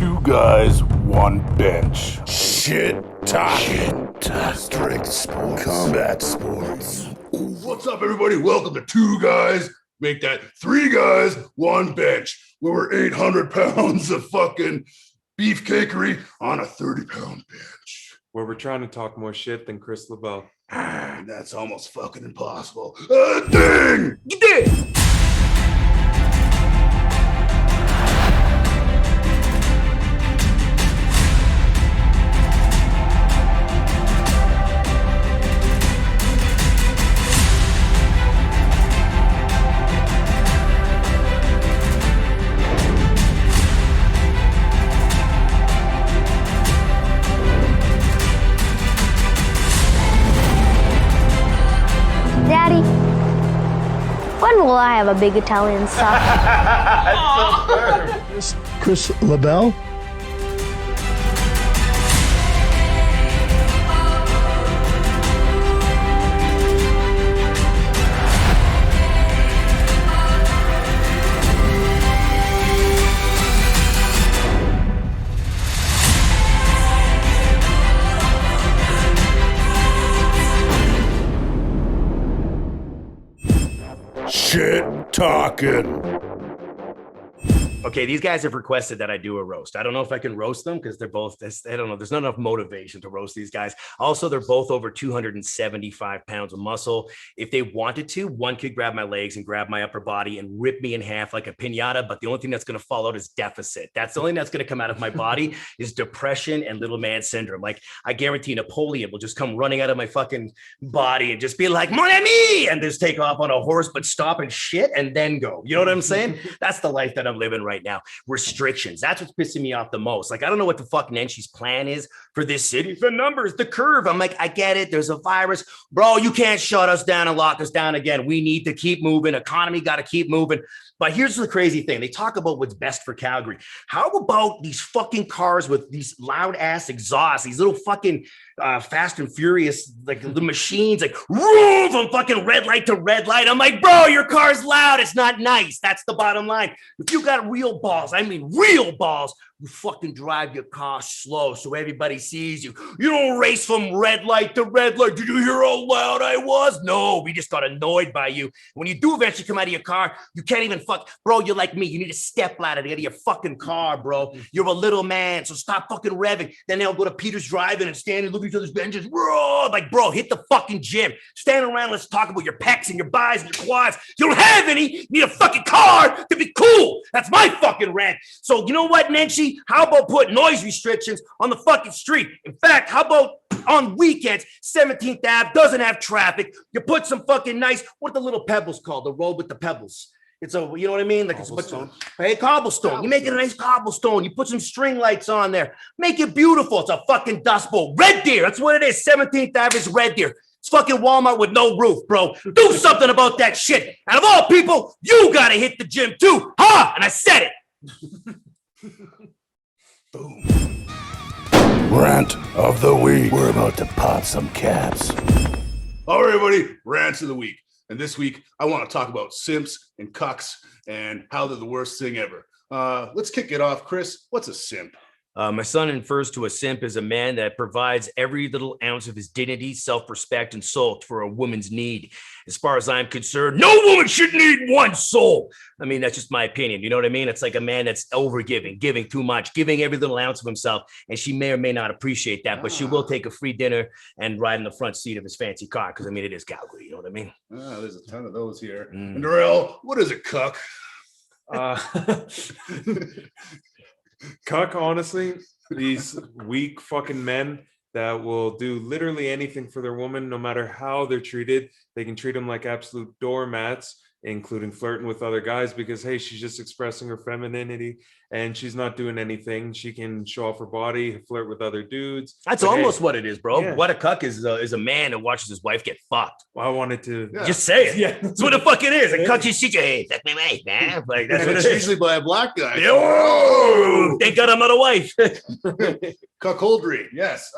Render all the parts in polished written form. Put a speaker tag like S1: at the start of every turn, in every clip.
S1: Two guys, one bench.
S2: Shit talking. Strict sports. Combat sports.
S1: What's up, everybody? Welcome to Two Guys. Make that three guys, one bench. Where we're 800 pounds of fucking beefcakery on a 30-pound bench.
S3: Where we're trying to talk more shit than Kris Labelle.
S1: And that's almost fucking impossible. Ding!
S3: You did!
S4: Daddy, when will I have a big Italian sock?
S2: Kris Labelle.
S1: Shit talking.
S5: Okay, these guys have requested that I do a roast. I don't know if I can roast them because they're both, I don't know, there's not enough motivation to roast these guys. Also, they're both over 275 pounds of muscle. If they wanted to, one could grab my legs and grab my upper body and rip me in half like a piñata, but the only thing that's going to fall out is deficit. That's the only thing that's going to come out of my body is depression and little man syndrome. Like, I guarantee Napoleon will just come running out of my fucking body and just be like, mon ami, and just take off on a horse, but stop and shit and then go. You know what I'm saying? That's the life that I'm living right now. Restrictions. That's what's pissing me off the most. Like, I don't know what the fuck Nenchi's plan is for this city. The numbers, the curve. I'm like, I get it. There's a virus. Bro, you can't shut us down and lock us down again. We need to keep moving. Economy got to keep moving. But here's the crazy thing. They talk about what's best for Calgary. How about these fucking cars with these loud ass exhausts, these little fucking Fast and Furious, like the machines, like roof from fucking red light to red light. I'm like, bro, your car's loud. It's not nice. That's the bottom line. If you got real balls, I mean real balls, you fucking drive your car slow so everybody sees you. You don't race from red light to red light. Did you hear how loud I was? No, we just got annoyed by you. When you do eventually come out of your car, you can't even bro, you're like me. You need a step ladder to get out of your fucking car, bro. You're a little man, so stop fucking revving. Then they'll go to Peter's Drive-In and stand and look at each other's benches. Bro, like, bro, hit the fucking gym. Stand around, let's talk about your pecs and your buys and your quads. You don't have any. You need a fucking car to be cool. That's my fucking rant. So you know what, Nenchi? How about put noise restrictions on the fucking street? In fact, how about on weekends, 17th Ave doesn't have traffic. You put some fucking nice, what are the little pebbles called? The road with the pebbles. It's a, you know what I mean? Like cobblestone. Hey, cobblestone. You make it a nice cobblestone. You put some string lights on there. Make it beautiful. It's a fucking dust bowl. Red Deer. That's what it is. 17th Ave is Red Deer. It's fucking Walmart with no roof, bro. Do something about that shit. And of all people, you gotta hit the gym too. Ha! And I said it.
S1: Boom. Rant of the week.
S2: We're about to pop some caps.
S1: All right, everybody. Rants of the week. And this week, I want to talk about Simps and Cucks and how they're the worst thing ever. Let's kick it off. Kris, what's a simp?
S5: My son refers to a simp as a man that provides every little ounce of his dignity, self-respect, and soul for a woman's need. As far as I'm concerned, no woman should need one soul. I mean, that's just my opinion. You know what I mean? It's like a man that's overgiving, giving too much, giving every little ounce of himself. And she may or may not appreciate that, but she will take a free dinner and ride in the front seat of his fancy car. Because, I mean, it is Calgary. You know what I mean?
S1: There's a ton of those here. And Darrell, what is a cuck?
S3: Cuck, honestly, these weak fucking men that will do literally anything for their woman, no matter how they're treated. They can treat them like absolute doormats, including flirting with other guys because, hey, she's just expressing her femininity and she's not doing anything. She can show off her body, flirt with other dudes.
S5: That's almost what it is, bro. Yeah. What a cuck is a man that watches his wife get fucked.
S3: Well, I wanted to
S5: just say it. Yeah, that's what the fuck it is. A cuck is shit. Hey, that's my wife, man. Like that's what
S1: it's usually by a black guy.
S5: Oh, thank God I'm not a wife.
S1: Cuckoldry, yes.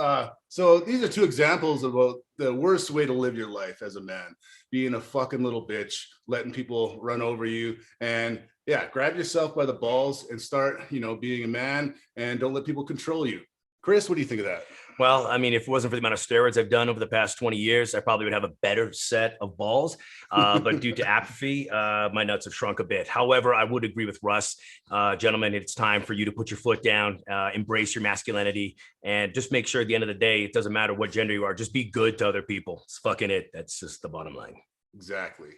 S1: So these are two examples about the worst way to live your life as a man. Being a fucking little bitch, letting people run over you, and yeah, grab yourself by the balls and start, being a man, and don't let people control you. Kris, what do you think of that?
S5: Well, I mean, if it wasn't for the amount of steroids I've done over the past 20 years, I probably would have a better set of balls. But due to atrophy, my nuts have shrunk a bit. However, I would agree with Russ. Gentlemen, it's time for you to put your foot down, embrace your masculinity, and just make sure at the end of the day, it doesn't matter what gender you are, just be good to other people. It's fucking it. That's just the bottom line.
S1: Exactly.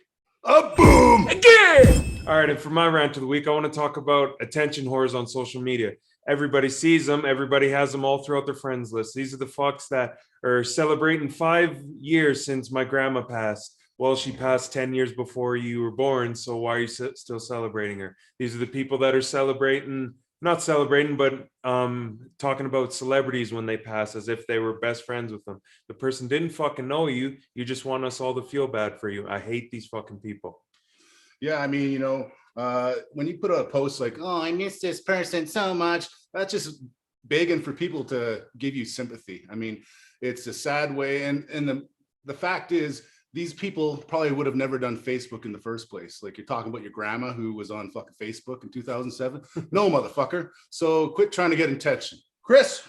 S1: A boom!
S5: Again!
S3: All right, and for my rant of the week, I want to talk about attention whores on social media. Everybody sees them. Everybody has them all throughout their friends list. These are the fucks that are celebrating 5 years since my grandma passed. Well, she passed 10 years before you were born, so why are you still celebrating her? These are the people that are not celebrating, but talking about celebrities when they pass as if they were best friends with them. The person didn't fucking know you. You just want us all to feel bad for you. I hate these fucking people.
S1: Yeah, I mean, when you put out a post like, oh, I miss this person so much, that's just begging for people to give you sympathy. I mean, it's a sad way. And the fact is, these people probably would have never done Facebook in the first place. Like, you're talking about your grandma who was on fucking Facebook in 2007. No, motherfucker. So quit trying to get in touch. Kris?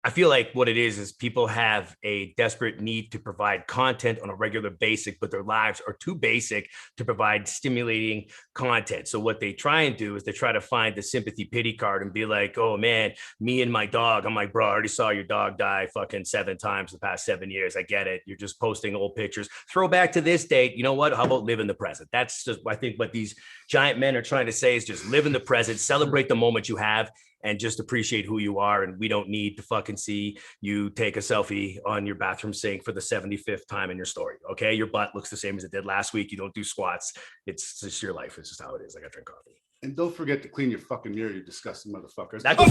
S5: I feel like what it is people have a desperate need to provide content on a regular basis, but their lives are too basic to provide stimulating content. So what they try and do is they try to find the sympathy pity card and be like, oh man, me and my dog. I'm like, bro, I already saw your dog die fucking 7 times the past 7 years. I get it. You're just posting old pictures. Throw back to this date. You know what? How about live in the present? That's just, I think what these giant men are trying to say is just live in the present, celebrate the moment you have, and just appreciate who you are. And we don't need to fucking see you take a selfie on your bathroom sink for the 75th time in your story. Okay. Your butt looks the same as it did last week. You don't do squats. It's just your life. It's just how it is. I got to drink coffee.
S1: And don't forget to clean your fucking mirror, you disgusting motherfuckers.
S5: That goes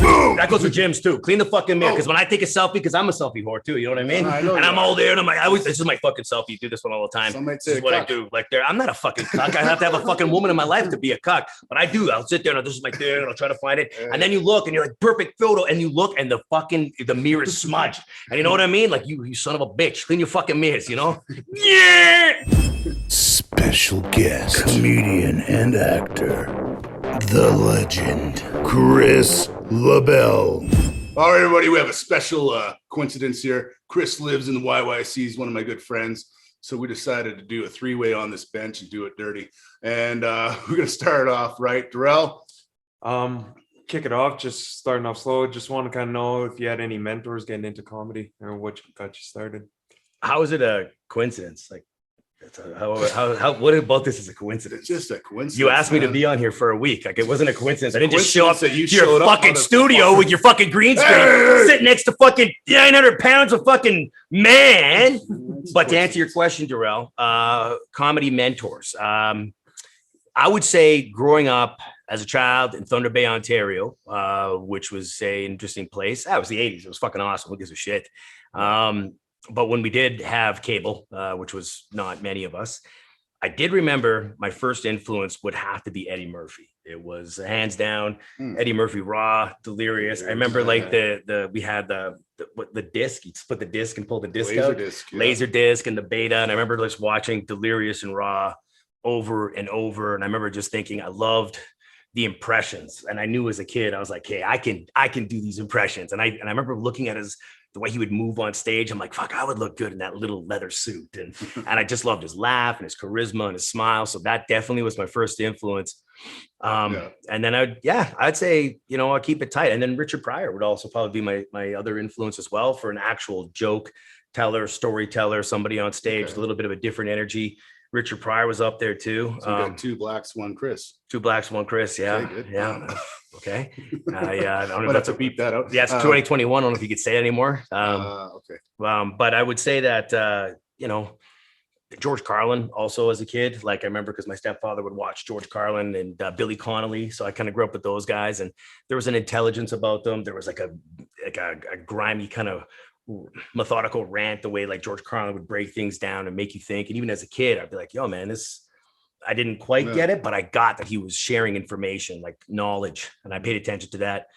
S5: for gyms too. Clean the fucking mirror. Because when I take a selfie, because I'm a selfie whore too, you know what I mean?
S1: I know,
S5: and I'm all there and I'm like, this is my fucking selfie. You do this one all the time.
S1: This
S5: is what I do. Like, I'm not a fucking cuck. I have to have a fucking woman in my life to be a cuck. But I do. I'll sit there and this is my thing and I'll try to find it. And then you look and you're like, perfect photo. And you look and the mirror is smudged. And you know what I mean? Like, you son of a bitch. Clean your fucking mirrors, you know? Yeah!
S2: Special guest, comedian and actor, the legend, Kris Labelle.
S1: All right, everybody, we have a special coincidence here. Kris lives in the YYC. He's one of my good friends. So we decided to do a 3-way on this bench and do it dirty. And we're going to start off, right? Darrell?
S3: Kick it off, just starting off slow. Just want to kind of know if you had any mentors getting into comedy or what got you started.
S5: How is it a coincidence? Like, what about this is a coincidence?
S1: It's just a coincidence.
S5: You asked me to be on here for a week. Like, it wasn't a coincidence. I didn't just show up
S1: that
S5: to your fucking studio with your fucking green screen, sitting next to fucking 900 pounds of fucking man. But to answer your question, Darrell, comedy mentors. I would say growing up as a child in Thunder Bay, Ontario, which was an interesting place. That was the 80s. It was fucking awesome. Who gives a shit? But when we did have cable, which was not many of us, I did remember my first influence would have to be Eddie Murphy. It was hands down Eddie Murphy, Raw, Delirious. I remember like we had the disc. You split the disc and pull the disc out. Laser disc and the beta. And I remember just watching Delirious and Raw over and over. And I remember just thinking I loved the impressions. And I knew as a kid, I was like, hey, I can do these impressions. And I remember looking at the way he would move on stage. I'm like, fuck, I would look good in that little leather suit. And I just loved his laugh and his charisma and his smile. So that definitely was my first influence. And then I'd say, I'll keep it tight. And then Richard Pryor would also probably be my other influence as well, for an actual joke teller, storyteller, somebody on stage, a little bit of a different energy. Richard Pryor was up there too.
S1: So you got 2 blacks, 1 Kris.
S5: 2 blacks, 1 Kris. Yeah. Okay, good. Yeah. Okay. I don't know if that's
S1: to beep that out.
S5: Yeah, it's 2021. I don't know if you could say it anymore.
S1: Okay.
S5: But I would say that, George Carlin also as a kid, like I remember because my stepfather would watch George Carlin and Billy Connolly. So I kind of grew up with those guys, and there was an intelligence about them. There was like a grimy kind of methodical rant, the way like George Carlin would break things down and make you think. And even as a kid, I'd be like, yo, man, I didn't quite get it, but I got that he was sharing information, like knowledge, and I paid attention to that.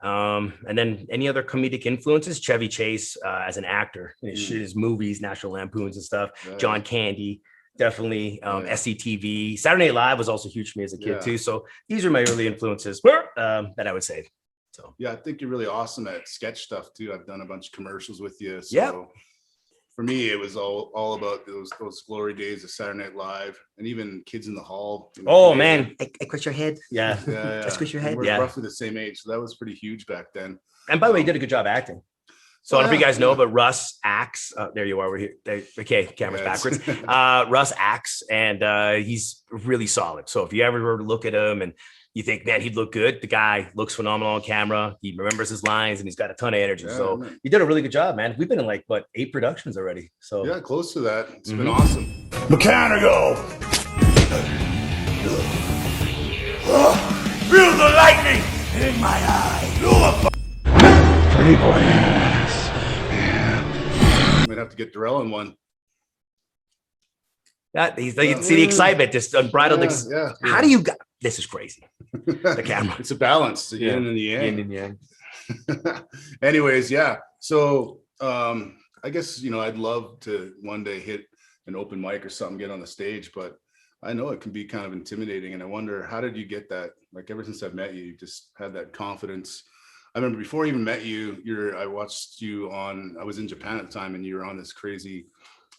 S5: And then any other comedic influences, Chevy Chase as an actor, his movies, National Lampoons and stuff, John Candy, definitely SCTV. Saturday Night Live was also huge for me as a kid too. So these are my early influences that I would say. So
S1: yeah, I think you're really awesome at sketch stuff too. I've done a bunch of commercials with you. So for me, it was all about those glory days of Saturday Night Live and even Kids in the Hall. You know,
S5: oh man, I squish your head. Yeah.
S1: I
S5: squish your head.
S1: We're roughly the same age, so that was pretty huge back then.
S5: And by the way, you did a good job acting. So I don't know if you guys know, but Russ acts. There you are. We're here. Okay, camera's backwards. Russ acts, and he's really solid. So if you ever look at him and you think, man, he'd look good, the guy looks phenomenal on camera. He remembers his lines, and he's got a ton of energy. So you did a really good job, man. We've been in like, what, 8 productions already. So
S1: yeah, close to that. It's been awesome.
S2: Mechanical. Feel the lightning in my eye.
S1: I'm gonna have to get Darrell in one.
S5: that you can see the excitement, just unbridled. How do you got this? Is crazy. The camera.
S1: It's a balance, the yin and the yang.
S3: Yin and yang.
S1: Anyways, yeah. So I guess I'd love to one day hit an open mic or something, get on the stage, but I know it can be kind of intimidating. And I wonder, how did you get that? Like ever since I've met you, you just had that confidence. I remember before I even met you, I watched you I was in Japan at the time, and you were on this crazy.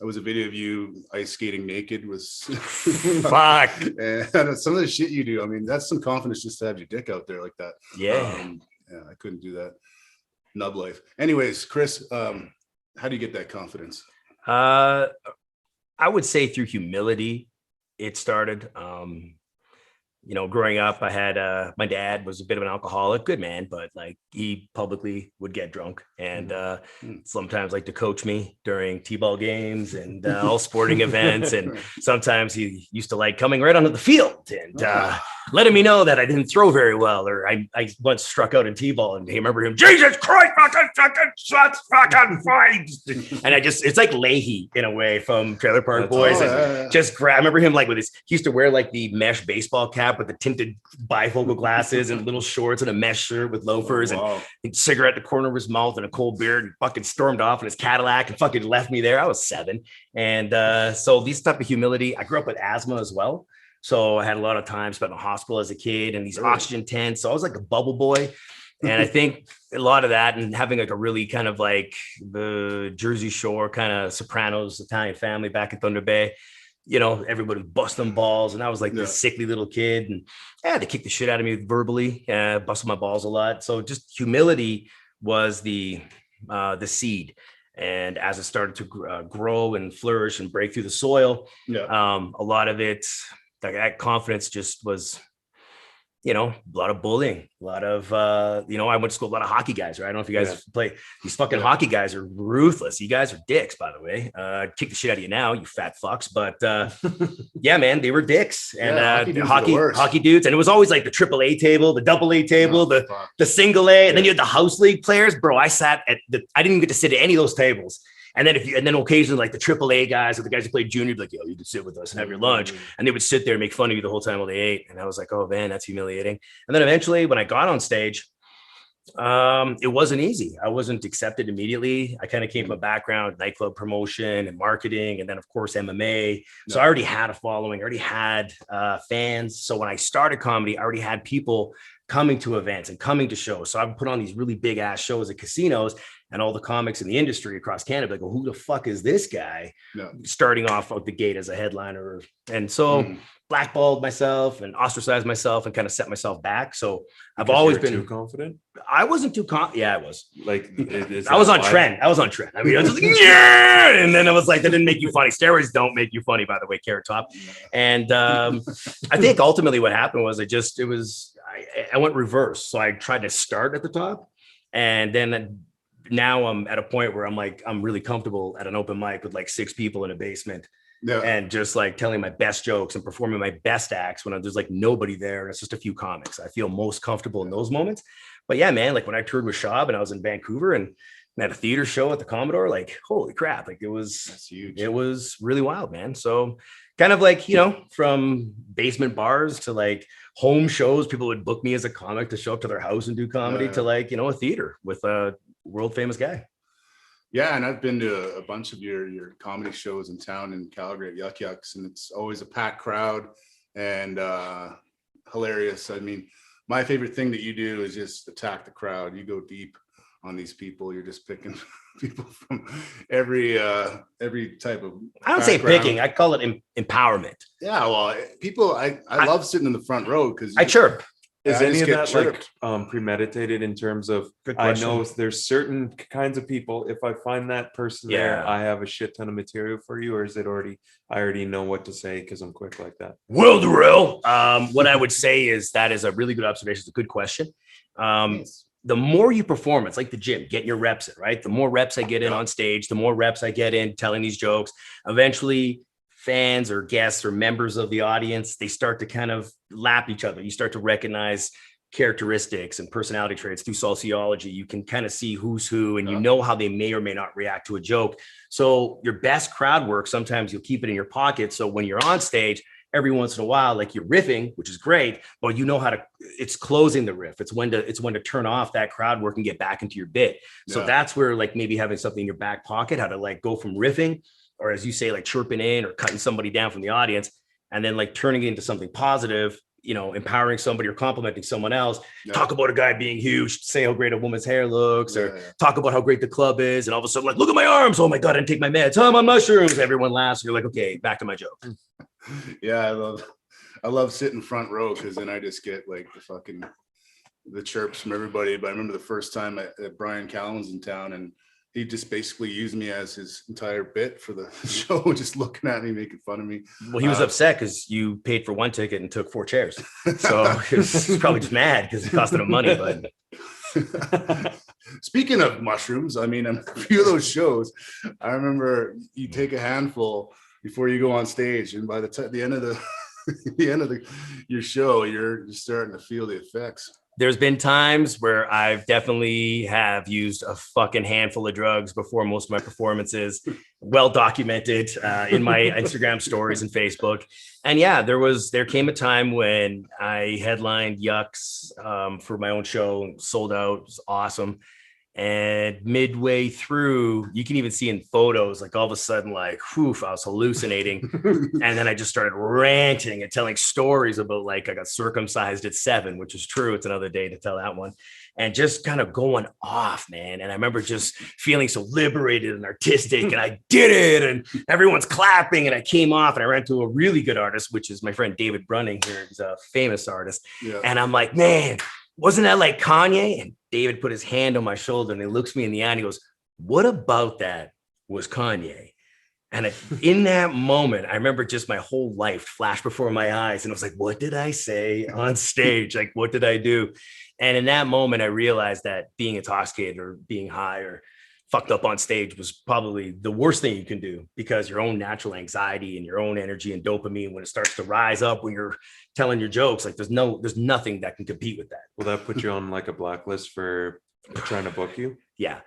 S1: It was a video of you ice skating naked. Was
S5: fuck.
S1: And some of the shit you do, I mean, that's some confidence just to have your dick out there like that.
S5: Yeah.
S1: I couldn't do that. Nub life. Anyways, Kris, how do you get that confidence?
S5: I would say through humility. It started. Growing up, I had my dad was a bit of an alcoholic, good man, but like he publicly would get drunk and sometimes like to coach me during t-ball games and all sporting events. And sometimes he used to like coming right onto the field and letting me know that I didn't throw very well, or I once struck out in t-ball and I remember him, Jesus Christ, fucking shots, fucking fights. And it's like Leahy in a way from Trailer Park Boys. I remember him like he used to wear like the mesh baseball cap with the tinted bifocal glasses and little shorts and a mesh shirt with loafers and a cigarette at the corner of his mouth and a cold beer, and fucking stormed off in his Cadillac and fucking left me there. I was 7. And so these type of humility, I grew up with asthma as well. So I had a lot of time spent in the hospital as a kid and these oxygen tents. So I was like a bubble boy. And I think a lot of that and having like a really kind of like the Jersey Shore kind of Sopranos Italian family back in Thunder Bay, everybody was busting balls. And I was like this sickly little kid. And they kicked the shit out of me verbally, busted my balls a lot. So just humility was the seed. And as it started to grow and flourish and break through the soil, a lot of it, that confidence just was, a lot of bullying, a lot of, I went to school, a lot of hockey guys, right? I don't know if you guys play. These fucking hockey guys are ruthless. You guys are dicks, by the way. Kick the shit out of you now, you fat fucks. But yeah, man, they were dicks. And hockey dudes. And it was always like the AAA table, the AA table, the single A. And then you had the house league players. Bro, I didn't even get to sit at any of those tables. And then occasionally like the AAA guys or the guys who played junior, be like, yo, you can sit with us and have your lunch. And they would sit there and make fun of you the whole time while they ate. And I was like, oh man, that's humiliating. And then eventually when I got on stage, it wasn't easy. I wasn't accepted immediately. I kind of came from a background, nightclub promotion and marketing, and then of course MMA. So I already had a following, I already had fans. So when I started comedy, I already had people coming to events and coming to shows. So I would put on these really big ass shows at casinos, and all the comics in the industry across Canada like, well, who the fuck is this guy? Starting off out the gate as a headliner. And so blackballed myself and ostracized myself and kind of set myself back. So I've always been
S3: too confident.
S5: I wasn't too yeah, I was
S3: like,
S5: I was on trend. I was on trend. I mean, I was just like, yeah. And then I was like, that didn't make you funny. Steroids don't make you funny, by the way, Carrot Top. And I think ultimately what happened was I went reverse. So I tried to start at the top, and then now I'm at a point where I'm really comfortable at an open mic with like 6 people in a basement and just like telling my best jokes and performing my best acts when there's like nobody there and it's just a few comics. I feel most comfortable in those moments. But yeah, man, like when I toured with Shab and I was in Vancouver and at a theater show at the Commodore, like, holy crap. Like it was huge. It was really wild, man. So kind of like, you know, from basement bars to like home shows. People would book me as a comic to show up to their house and do comedy to like, you know, a theater with a world famous guy.
S1: Yeah, and I've been to a bunch of your comedy shows in town in Calgary at Yucks, and it's always a packed crowd and hilarious. I mean, my favorite thing that you do is just attack the crowd. You go deep on these people. You're just picking people from every type of
S5: I don't say picking, I call it empowerment.
S1: Yeah, well, people, I love sitting in the front row because
S5: I chirp.
S3: Is any of that like premeditated in terms of, I know there's certain kinds of people, if I find that person there, I have a shit ton of material for you, or is it already, I already know what to say because I'm quick like that?
S5: Well, Darrell, what I would say is that is a really good observation. It's a good question. The more you perform, it's like the gym, getting your reps in, right? The more reps I get in on stage, the more reps I get in telling these jokes, eventually fans or guests or members of the audience, they start to kind of lap each other. You start to recognize characteristics and personality traits through sociology. You can kind of see who's who, and you know how they may or may not react to a joke. So your best crowd work, sometimes you'll keep it in your pocket. So when you're on stage, every once in a while, like you're riffing, which is great, but you know how to, it's closing the riff. It's when to turn off that crowd work and get back into your bit. So that's where like maybe having something in your back pocket, how to like go from riffing, or as you say, like chirping in or cutting somebody down from the audience, and then like turning it into something positive, you know, empowering somebody or complimenting someone else. Talk about a guy being huge, say how great a woman's hair looks, or talk about how great the club is. And all of a sudden, like, look at my arms. Oh my God, I didn't take my meds. I'm on mushrooms. Everyone laughs. You're like, okay, back to my joke.
S1: Yeah, I love sitting front row because then I just get like the chirps from everybody. But I remember the first time at Brian Callen's in town, and he just basically used me as his entire bit for the show, just looking at me, making fun of me.
S5: Well, he was upset because you paid for one ticket and took 4 chairs. So he was probably just mad because it costed him money. But
S1: speaking of mushrooms, I mean, a few of those shows, I remember you take a handful before you go on stage, and by the end of your show, you're starting to feel the effects.
S5: There's been times where I've definitely have used a fucking handful of drugs before most of my performances, well documented in my Instagram stories and Facebook. And yeah, there came a time when I headlined Yucks for my own show, sold out, it was awesome. And midway through, you can even see in photos, like all of a sudden, like, whew, I was hallucinating. And then I just started ranting and telling stories about like I got circumcised at 7, which is true. It's another day to tell that one. And just kind of going off, man. And I remember just feeling so liberated and artistic, and I did it, and everyone's clapping. And I came off and I ran to a really good artist, which is my friend David Brunning here. He's a famous artist. Yeah. And I'm like, man, wasn't that like Kanye? And David put his hand on my shoulder and he looks me in the eye and he goes, what about that was Kanye? And in that moment, I remember just my whole life flashed before my eyes. And I was like, what did I say on stage? Like, what did I do? And in that moment, I realized that being intoxicated or being high or fucked up on stage was probably the worst thing you can do, because your own natural anxiety and your own energy and dopamine, when it starts to rise up when you're telling your jokes, like there's nothing that can compete with that.
S3: Will that put you on like a blacklist for trying to book you?
S5: Yeah.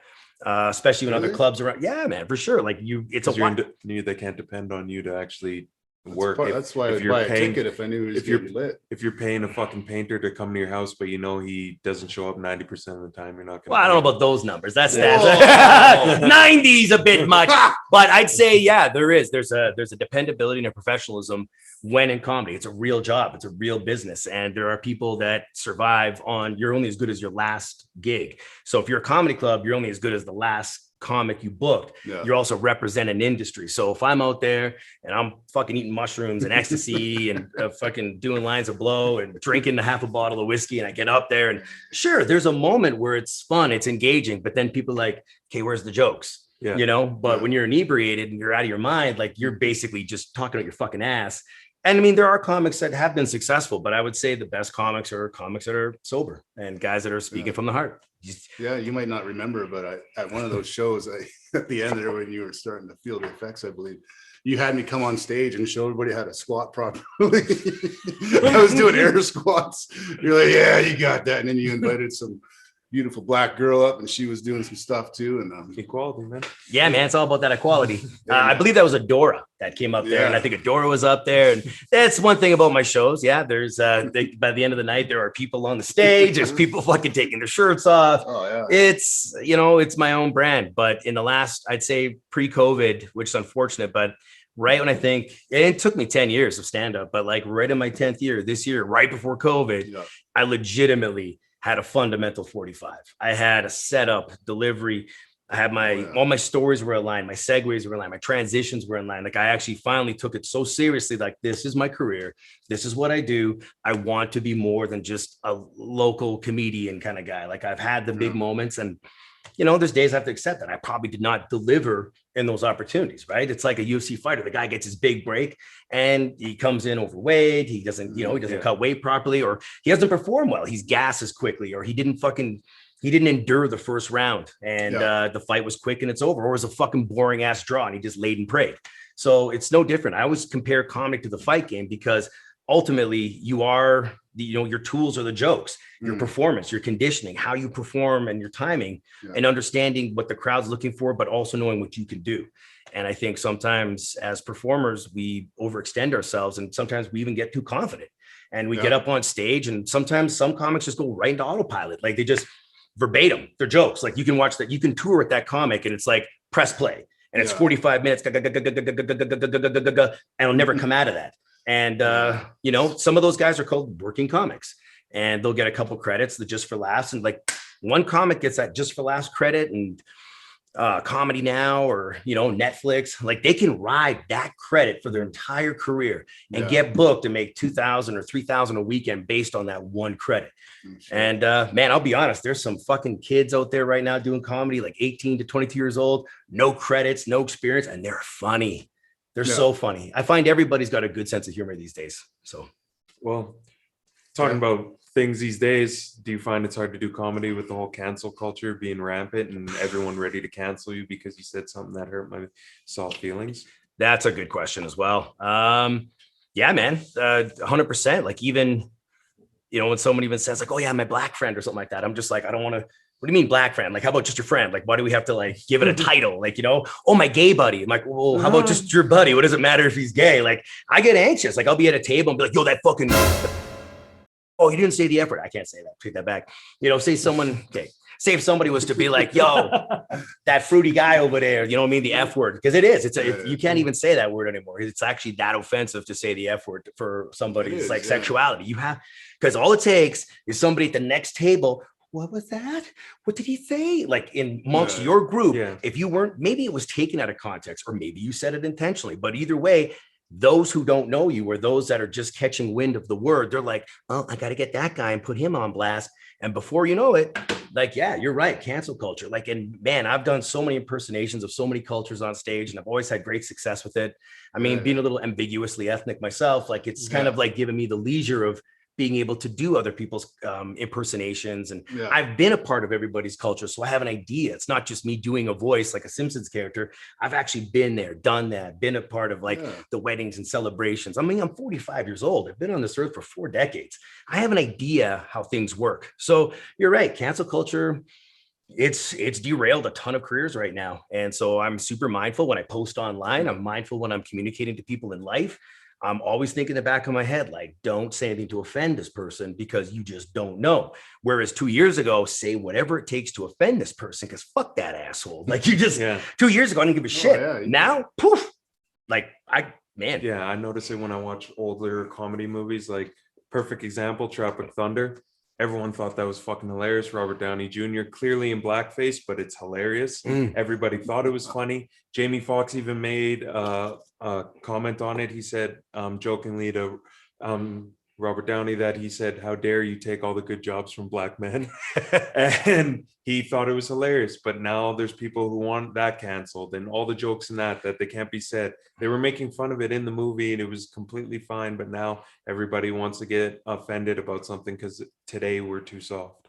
S5: Especially when other clubs around. Yeah, man, for sure. Like
S3: they can't depend on you to actually work.
S1: That's why I'd buy a ticket if I knew he was going to be lit.
S3: If you're paying a fucking painter to come to your house, but you know he doesn't show up 90% of the time, you're not going to.
S5: Well, I don't know about those numbers. That's 90's a bit much, but I'd say there's a dependability and a professionalism when in comedy. It's a real job. It's a real business, and there are people that survive on. You're only as good as your last gig. So if you're a comedy club, you're only as good as the last comic you booked. You also represent an industry. So if I'm out there and I'm fucking eating mushrooms and ecstasy and fucking doing lines of blow and drinking half a bottle of whiskey, and I get up there, and sure, there's a moment where it's fun, it's engaging, but then people are like, okay, where's the jokes? You know, but when you're inebriated and you're out of your mind, like you're basically just talking about your fucking ass. And I mean, there are comics that have been successful, but I would say the best comics are comics that are sober and guys that are speaking from the heart.
S1: Yeah, you might not remember, but at one of those shows, at the end there, when you were starting to feel the effects, I believe, you had me come on stage and show everybody how to squat properly. I was doing air squats. You're like, yeah, you got that. And then you invited some beautiful black girl up, and she was doing some stuff too. And
S3: Equality, man.
S5: Yeah, man, it's all about that equality. I believe that was Adora that came up there, and I think Adora was up there. And that's one thing about my shows. Yeah, there's by the end of the night, there are people on the stage. There's people fucking taking their shirts off. It's it's my own brand. But in the last, I'd say pre-COVID, which is unfortunate, but right when I think it took me 10 years of stand-up, but like right in my 10th year, this year, right before COVID, I legitimately had a fundamental 45. I had a setup, delivery. I had all my stories were aligned, my segues were aligned, my transitions were in line. Like I actually finally took it so seriously. Like this is my career. This is what I do. I want to be more than just a local comedian kind of guy. Like I've had the big moments, and there's days I have to accept that I probably did not deliver in those opportunities, right? It's like a UFC fighter. The guy gets his big break and he comes in overweight. He doesn't, he doesn't cut weight properly, or he doesn't perform well. He's gasses quickly, or he didn't endure the first round, and the fight was quick and it's over, or it was a fucking boring ass draw and he just laid and prayed. So it's no different. I always compare comedy to the fight game, because ultimately you are, your tools are the jokes, your performance, your conditioning, how you perform, and your timing, and understanding what the crowd's looking for, but also knowing what you can do. And I think sometimes as performers, we overextend ourselves, and sometimes we even get too confident, and we get up on stage, and sometimes some comics just go right into autopilot. Like they just verbatim their jokes. Like you can watch that, you can tour with that comic, and it's like press play, and it's 45 minutes, and it'll never come out of that. And, some of those guys are called working comics, and they'll get a couple credits, the Just for Laughs. And like one comic gets that Just for Laughs credit, and Comedy Now, or, Netflix, like they can ride that credit for their entire career and get booked and make $2,000 or $3,000 a weekend based on that one credit. And man, I'll be honest, there's some fucking kids out there right now doing comedy, like 18 to 22 years old, no credits, no experience, and they're funny. They're so funny. I find everybody's got a good sense of humor these days. So,
S3: well, talking about things these days, do you find it's hard to do comedy with the whole cancel culture being rampant and everyone ready to cancel you because you said something that hurt my soft feelings?
S5: That's a good question as well. Yeah, man, 100%. Like even, when someone even says like, oh yeah, my black friend or something like that, I'm just like, I don't want to. What do you mean black friend? Like, how about just your friend? Like, why do we have to like give it a title? Like, oh, my gay buddy. I'm like, well, how about just your buddy? What does it matter if he's gay? Like, I get anxious. Like, I'll be at a table and be like, yo, that fucking, oh, you didn't say the F word. I can't say that. Take that back. Say if somebody was to be like, yo, that fruity guy over there, the F word, because it is, you can't even say that word anymore. It's actually that offensive to say the F word for somebody's sexuality. You have, because all it takes is somebody at the next table. What was that? What did he say? Like in amongst your group, if you weren't, maybe it was taken out of context, or maybe you said it intentionally, but either way, those who don't know you, or those that are just catching wind of the word, they're like, oh, I got to get that guy and put him on blast. And before you know it, like, yeah, you're right. Cancel culture. Like, and man, I've done so many impersonations of so many cultures on stage, and I've always had great success with it. I mean, being a little ambiguously ethnic myself, like it's kind of like giving me the leisure of being able to do other people's impersonations. And I've been a part of everybody's culture. So I have an idea. It's not just me doing a voice like a Simpsons character. I've actually been there, done that, been a part of like the weddings and celebrations. I mean, I'm 45 years old. I've been on this earth for 4 decades. I have an idea how things work. So you're right. Cancel culture, it's derailed a ton of careers right now. And so I'm super mindful when I post online. I'm mindful when I'm communicating to people in life. I'm always thinking in the back of my head, like, don't say anything to offend this person, because you just don't know. Whereas 2 years ago, say whatever it takes to offend this person, because fuck that asshole. Like you just 2 years ago, I didn't give a shit. Now, poof, like I
S3: notice it when I watch older comedy movies. Like perfect example, Tropic Thunder. Everyone thought that was fucking hilarious. Robert Downey Jr. clearly in blackface, but it's hilarious. Everybody thought it was funny. Jamie Foxx even made a comment on it. He said jokingly to Robert Downey that he said, "How dare you take all the good jobs from black men?" And he thought it was hilarious. But now there's people who want that canceled, and all the jokes in that they can't be said. They were making fun of it in the movie and it was completely fine. But now everybody wants to get offended about something because today we're too soft.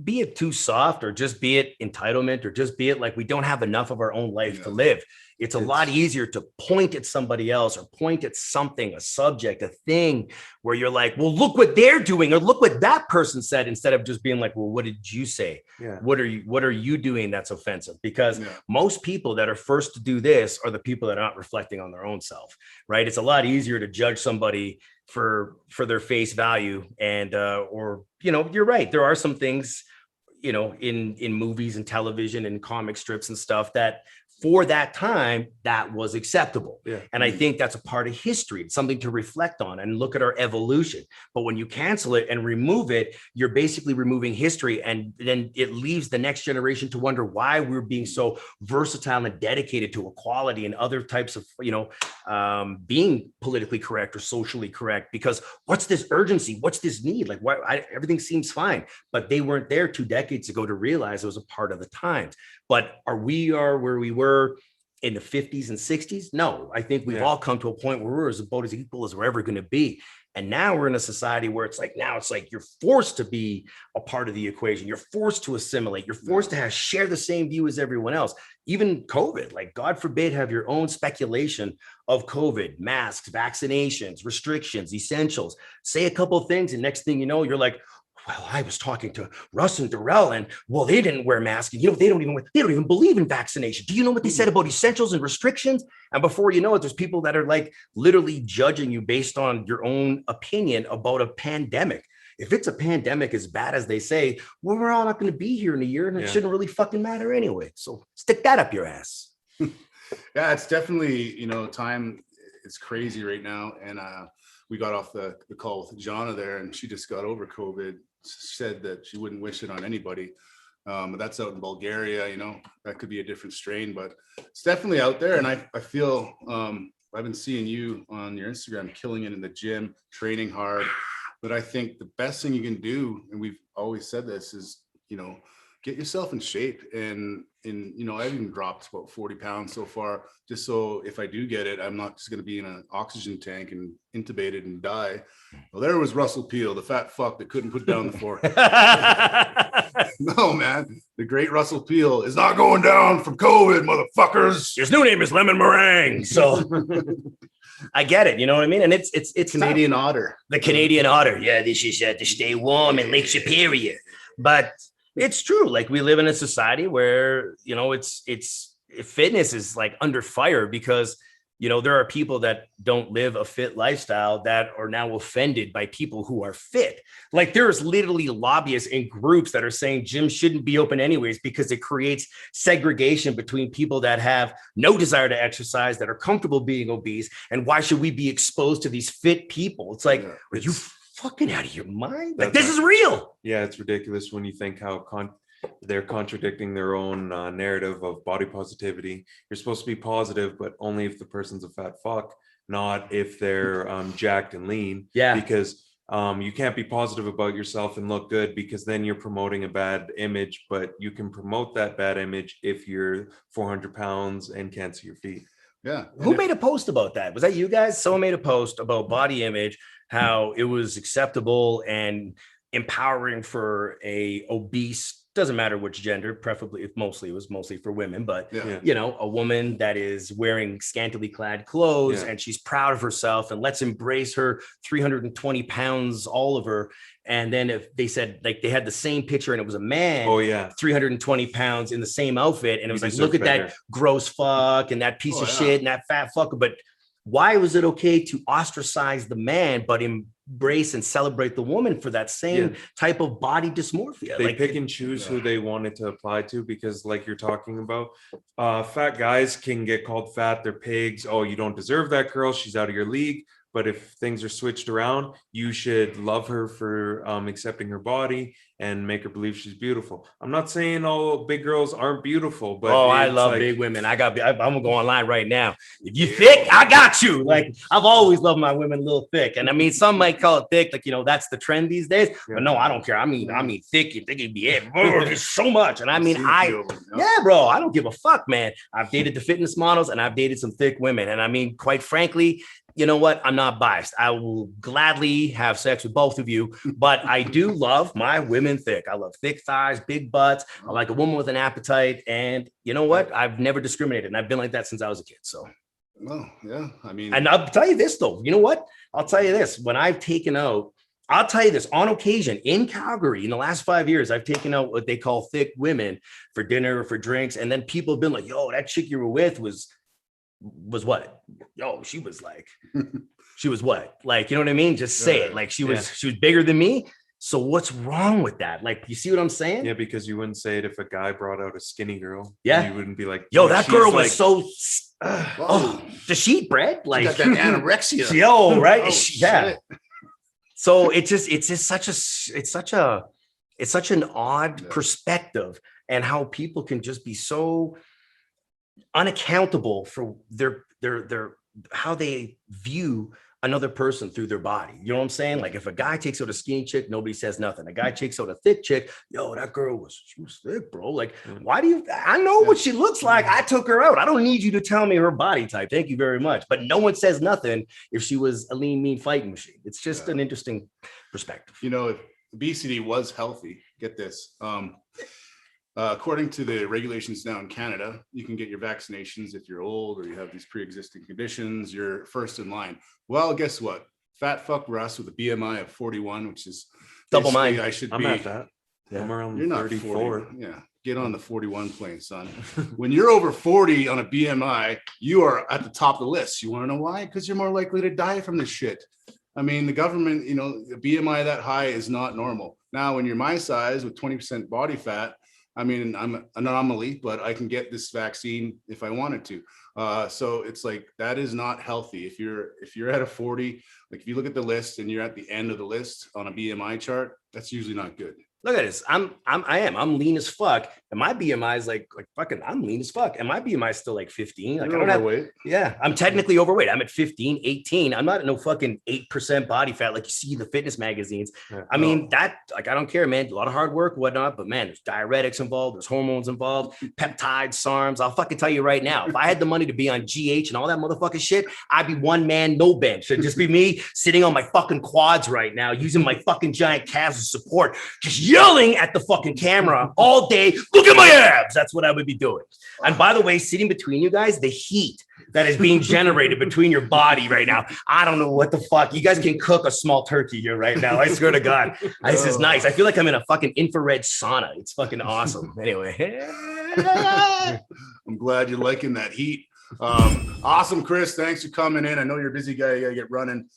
S5: be it too soft, or just be it entitlement, or just be it like we don't have enough of our own life to live. It's a lot easier to point at somebody else, or point at something, a subject, a thing, where you're like, well, look what they're doing, or look what that person said, instead of just being like, well, what did you say? What are you doing that's offensive? Because most people that are first to do this are the people that are not reflecting on their own self, right? It's a lot easier to judge somebody for their face value. And or, you know, you're right, there are some things, you know, in movies and television and comic strips and stuff that for that time that was acceptable. And I think that's a part of history. It's something to reflect on and look at our evolution. But when you cancel it and remove it, you're basically removing history, and then it leaves the next generation to wonder why we're being so versatile and dedicated to equality and other types of, you know, being politically correct or socially correct. Because what's this urgency? What's this need? Like, why everything seems fine, but they weren't there 2 decades ago to realize it was a part of the times. But are where we were in the 50s and 60s? No, I think we've all come to a point where we're about as equal as we're ever going to be. And now we're in a society where it's like you're forced to be a part of the equation. You're forced to assimilate. You're forced to share the same view as everyone else. Even COVID, like, God forbid, have your own speculation of COVID, masks, vaccinations, restrictions, essentials. Say a couple of things, and next thing you know, you're like, well, I was talking to Russ and Darrell, and well, they didn't wear masks. You know, they don't even believe in vaccination. Do you know what they said about essentials and restrictions? And before you know it, there's people that are like literally judging you based on your own opinion about a pandemic. If it's a pandemic as bad as they say, well, we're all not going to be here in a year, and it shouldn't really fucking matter anyway. So stick that up your ass.
S1: Yeah, it's definitely, you know, time is crazy right now. And we got off the call with Jana there, and she just got over COVID. Said that she wouldn't wish it on anybody. That's out in Bulgaria, you know, that could be a different strain, but it's definitely out there. And I feel I've been seeing you on your Instagram killing it in the gym, training hard. But I think the best thing you can do, and we've always said this, is, you know, get yourself in shape. And you know, I've even dropped about 40 pounds so far, just so if I do get it, I'm not just going to be in an oxygen tank and intubated and die. Well, there was Russell Peel, the fat fuck that couldn't put down the fork. No, man, the great Russell Peel is not going down from COVID, motherfuckers.
S5: His new name is Lemon Meringue. So I get it. You know what I mean? And it's
S1: Canadian
S5: tough.
S1: otter.
S5: The Canadian otter. Yeah, this is to stay warm in Lake Superior. But it's true. Like, we live in a society where, you know, it's fitness is like under fire, because, you know, there are people that don't live a fit lifestyle that are now offended by people who are fit. Like, there's literally lobbyists and groups that are saying gyms shouldn't be open anyways, because it creates segregation between people that have no desire to exercise, that are comfortable being obese. And why should we be exposed to these fit people? It's like, are you fucking out of your mind? Like, this is real.
S3: Yeah, it's ridiculous when you think how they're contradicting their own narrative of body positivity. You're supposed to be positive, but only if the person's a fat fuck, not if they're jacked and lean.
S5: Yeah.
S3: Because you can't be positive about yourself and look good, because then you're promoting a bad image. But you can promote that bad image if you're 400 pounds and can't see your feet.
S1: Yeah.
S5: Who made a post about that? Was that you guys? Someone made a post about body image, how it was acceptable and empowering for a obese, doesn't matter which gender, preferably, it was mostly for women, but you know, a woman that is wearing scantily clad clothes and she's proud of herself, and let's embrace her 320 pounds, all of her. And then if they said, like, they had the same picture and it was a man, 320 pounds in the same outfit, and it was like, look at that gross fuck and that piece of shit and that fat fucker. But why was it okay to ostracize the man but embrace and celebrate the woman for that same type of body dysmorphia?
S3: They pick and choose who they want it to apply to, because, like you're talking about, fat guys can get called fat. They're pigs. Oh, you don't deserve that girl. She's out of your league. But if things are switched around, you should love her for accepting her body and make her believe she's beautiful. I'm not saying all big girls aren't beautiful, but
S5: I love big women. I'm gonna go online right now. If you thick, I got you. Like, I've always loved my women a little thick. And I mean, some might call it thick, like, you know, that's the trend these days. But no, I don't care. I mean thick. You think it'd be it. There's so much. And I mean, bro, I don't give a fuck, man. I've dated the fitness models and I've dated some thick women. And I mean, quite frankly, you know what? I'm not biased. I will gladly have sex with both of you, but I do love my women thick. I love thick thighs, big butts. I like a woman with an appetite. And you know what? I've never discriminated. And I've been like that since I was a kid. So,
S1: well, yeah. I mean,
S5: and I'll tell you this, though. You know what? I'll tell you this. When I've taken out, I'll tell you this, on occasion in Calgary in the last 5 years, I've taken out what they call thick women for dinner or for drinks. And then people have been like, yo, that chick you were with was what? Yo, she was what? Like, you know what I mean? Just say it. Like she was bigger than me. So what's wrong with that? Like, you see what I'm saying?
S3: Yeah, because you wouldn't say it if a guy brought out a skinny girl.
S5: Yeah.
S3: You wouldn't be like,
S5: yo, that girl was
S3: like,
S5: so does she eat bread? Like
S1: got that anorexia.
S5: Yo, right?
S1: Yeah.
S5: So it's such an odd perspective, and how people can just be so unaccountable for their how they view another person through their body. You know what I'm saying? Like if a guy takes out a skinny chick, nobody says nothing. A guy takes out a thick chick, yo, that girl was thick, bro. Like, why do you? I know what she looks like. I took her out. I don't need you to tell me her body type. Thank you very much. But no one says nothing if she was a lean, mean fighting machine. It's just an interesting perspective.
S1: You know, if obesity was healthy, get this. According to the regulations now in Canada, you can get your vaccinations if you're old or you have these pre-existing conditions. You're first in line. Well, guess what? Fat fuck Russ with a BMI of 41, which is
S5: double mine.
S3: I'm at that. Yeah. I'm around 34.
S1: 40. Yeah. Get on the 41 plane, son. When you're over 40 on a BMI, you are at the top of the list. You want to know why? Because you're more likely to die from this shit. I mean, the government, you know, the BMI that high is not normal. Now, when you're my size with 20% body fat, I mean, I'm an anomaly, but I can get this vaccine if I wanted to. So it's like, that is not healthy. If you're at a 40, like if you look at the list and you're at the end of the list on a BMI chart, that's usually not good.
S5: Look at this. I'm lean as fuck. And my BMI is like fucking, I'm lean as fuck. And my BMI is still like 15. Like,
S1: You're overweight.
S5: Yeah, I'm technically overweight. I'm at 15, 18. I'm not at no fucking 8% body fat like you see in the fitness magazines. Yeah. I mean, that, like, I don't care, man. A lot of hard work, whatnot. But man, there's diuretics involved. There's hormones involved. Peptides, SARMs. I'll fucking tell you right now. If I had the money to be on GH and all that motherfucking shit, I'd be one man, no bench. It'd just be me sitting on my fucking quads right now, using my fucking giant calves as support, just yelling at the fucking camera all day. Look at my abs. That's what I would be doing. And by the way, sitting between you guys, the heat that is being generated between your body right now, I don't know what the fuck. You guys can cook a small turkey here right now. I swear to God. This is nice. I feel like I'm in a fucking infrared sauna. It's fucking awesome. Anyway.
S1: I'm glad you're liking that heat. Awesome, Kris. Thanks for coming in. I know you're a busy guy. You gotta get running.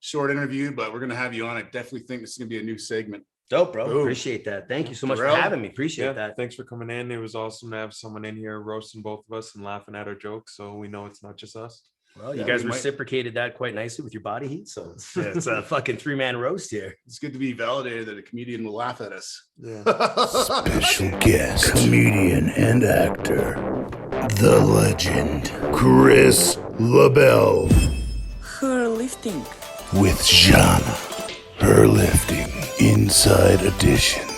S1: Short interview, but we're going to have you on. I definitely think this is going to be a new segment.
S5: Dope, bro. Ooh. Appreciate that. Thank you so much for having me. Appreciate that.
S3: Thanks for coming in. It was awesome to have someone in here roasting both of us and laughing at our jokes, so we know it's not just us.
S5: Well, you guys reciprocated that quite nicely with your body heat, so it's a fucking 3-man roast here.
S1: It's good to be validated that a comedian will laugh at us.
S2: Yeah. Special guest, comedian and actor, the legend, Kris Labelle.
S6: Her lifting.
S2: With Jana. Her lifting inside edition.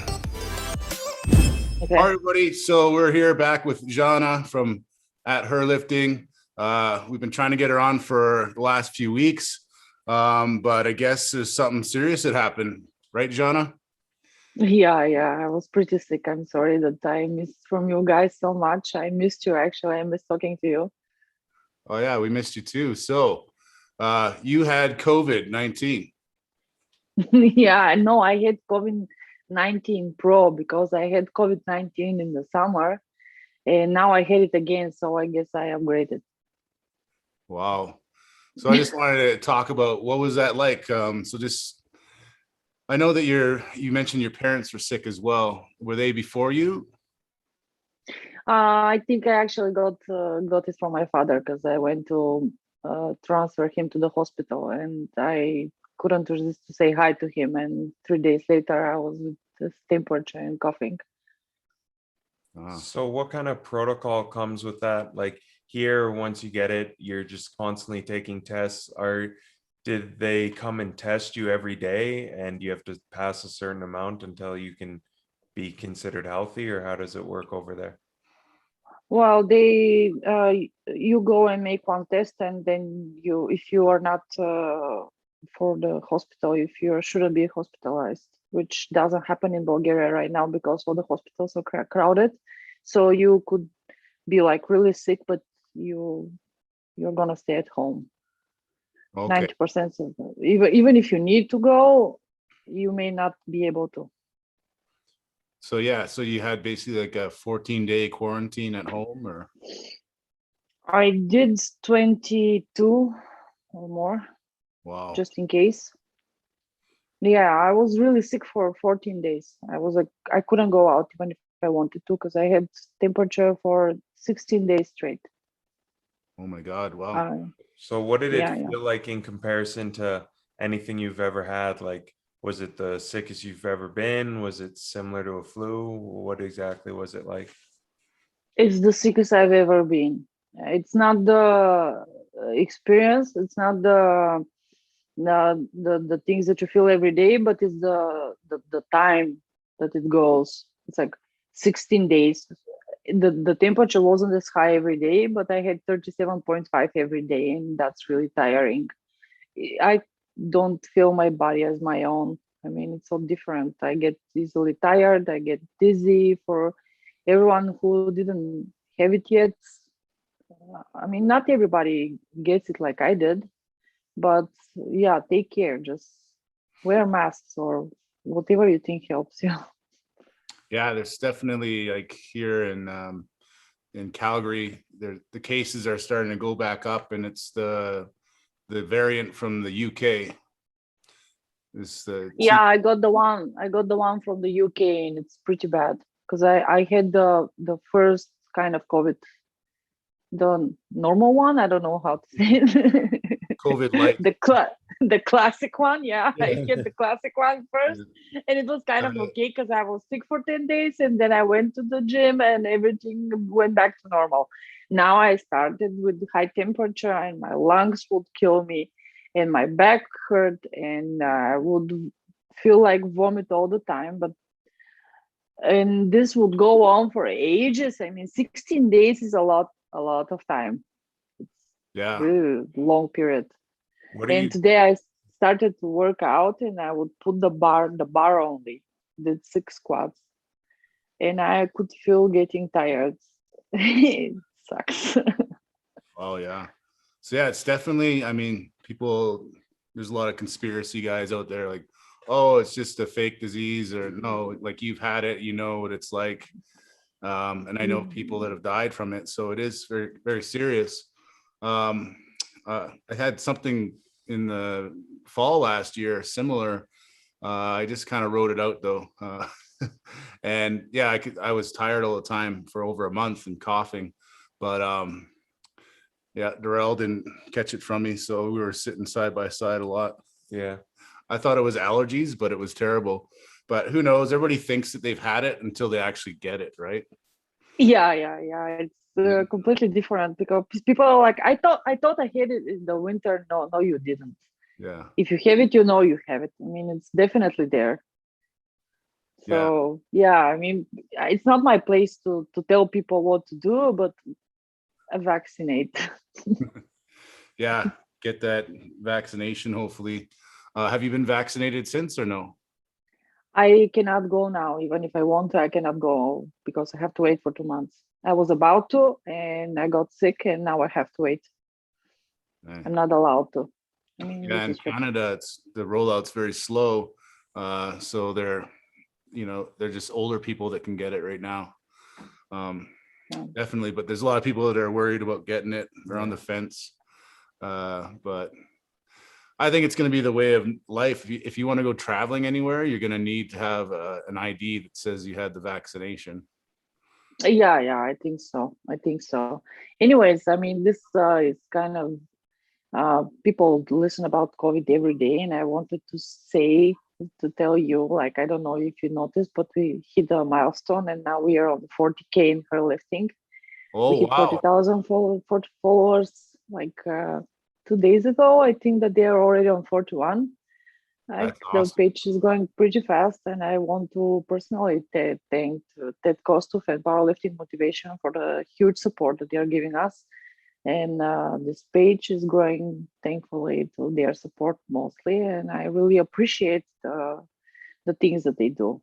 S1: Okay. All right, everybody. So we're here back with Jana from at Her Lifting. We've been trying to get her on for the last few weeks, but I guess there's something serious that happened, right, Jana?
S7: Yeah. I was pretty sick. I'm sorry that I missed from you guys so much. I missed you, actually. I missed talking to you.
S1: Oh, yeah, we missed you too. So you had COVID-19.
S7: Yeah, no, I had COVID-19 Pro because I had COVID-19 in the summer and now I had it again. So I guess I upgraded.
S1: Wow. So I just wanted to talk about what was that like? I know that you mentioned your parents were sick as well. Were they before you?
S7: I think I actually got it from my father because I went to transfer him to the hospital and I couldn't resist to say hi to him, and 3 days later I was with temperature and coughing.
S3: So what kind of protocol comes with that? Like here, once you get it, you're just constantly taking tests. Did they come and test you every day and you have to pass a certain amount until you can be considered healthy, or how does it work over there?
S7: Well, they you go and make one test, and then if you are not for the hospital, if you shouldn't be hospitalized, which doesn't happen in Bulgaria right now because all the hospitals are crowded. So you could be like really sick, but you're gonna stay at home.
S1: Okay.
S7: 90% of even if you need to go, you may not be able to.
S1: So yeah, so you had basically like a 14-day quarantine at home, or?
S7: I did 22 or more,
S1: Wow.
S7: just in case. Yeah, I was really sick for 14 days. I was like, I couldn't go out even if I wanted to because I had temperature for 16 days straight.
S1: Oh my God. Wow.
S3: So what did it
S7: Yeah,
S3: feel like in comparison to anything you've ever had? Like, was it the sickest you've ever been? Was it similar to a flu? What exactly was it like?
S7: it's the sickest I've ever been. It's not the experience, it's not the things that you feel every day, but it's the time that it goes. It's like 16 days. The temperature wasn't as high every day, but I had 37.5 every day, and that's really tiring. I don't feel my body as my own. I mean, it's so different. I get easily tired, I get dizzy. For everyone who didn't have it yet, I mean, not everybody gets it like I did, but yeah, take care. Just wear masks or whatever you think helps you.
S1: Yeah, there's definitely like here in Calgary, the cases are starting to go back up, and it's the variant from the UK. It's the
S7: Yeah, I got the one from the UK, and it's pretty bad because I had the first kind of COVID, the normal one. I don't know how to say it.
S1: COVID light.
S7: The classic one. Yeah, I
S1: Yeah.
S7: get the classic one first, and it was kind of okay because I was sick for 10 days, and then I went to the gym and everything went back to normal. Now I started with high temperature, and my lungs would kill me, and my back hurt, and I would feel like vomit all the time. And this would go on for ages. I mean, 16 days is a lot of time.
S1: Yeah.
S7: Really long period.
S3: What are
S7: And
S3: you
S7: today I started to work out, and I would put the bar only, did 6 squats, and I could feel getting tired. It sucks.
S1: Oh yeah. So yeah, it's definitely, I mean, people, there's a lot of conspiracy guys out there like, oh, it's just a fake disease, or no, like you've had it, you know what it's like. And I know people that have died from it. So it is very, very serious. I had something in the fall last year, similar. I just kind of wrote it out though. And yeah, I was tired all the time for over a month and coughing, but yeah, Darrell didn't catch it from me, so we were sitting side by side a lot.
S3: yeah.
S1: I thought it was allergies, but it was terrible. But who knows? Everybody thinks that they've had it until they actually get it, right?
S7: Yeah. It's completely different because people are like, I thought I had it in the winter. No, you didn't.
S1: Yeah.
S7: If you have it, you know you have it. I mean, it's definitely there. So yeah, I mean, it's not my place to tell people what to do, but vaccinate.
S1: Yeah. Get that vaccination, hopefully. Have you been vaccinated since or no?
S7: I cannot go now. Even if I want to, I cannot go because I have to wait for 2 months. I was about to, and I got sick, and now I have to wait. I'm not allowed to. I mean,
S1: Yeah, in Canada, it's the rollout's very slow. So they're just older people that can get it right now. Definitely, but there's a lot of people that are worried about getting it. They're on the fence. But I think it's going to be the way of life. If you want to go traveling anywhere, you're going to need to have an ID that says you had the vaccination.
S7: Yeah, I think so. Anyways, I mean, this is kind of people listen about COVID every day, and I wanted to tell you, like, I don't know if you noticed, but we hit a milestone, and now we are on 40K in her lifting.
S1: Oh,
S7: we hit
S1: wow.
S7: 40,000 followers like 2 days ago. I think that they are already on 41. Like
S1: That's
S7: the
S1: awesome.
S7: page is going pretty fast, and I want to personally thank Ted Kostov and Powerlifting Motivation for the huge support that they are giving us. And this page is growing thankfully to their support mostly, and I really appreciate the things that they do.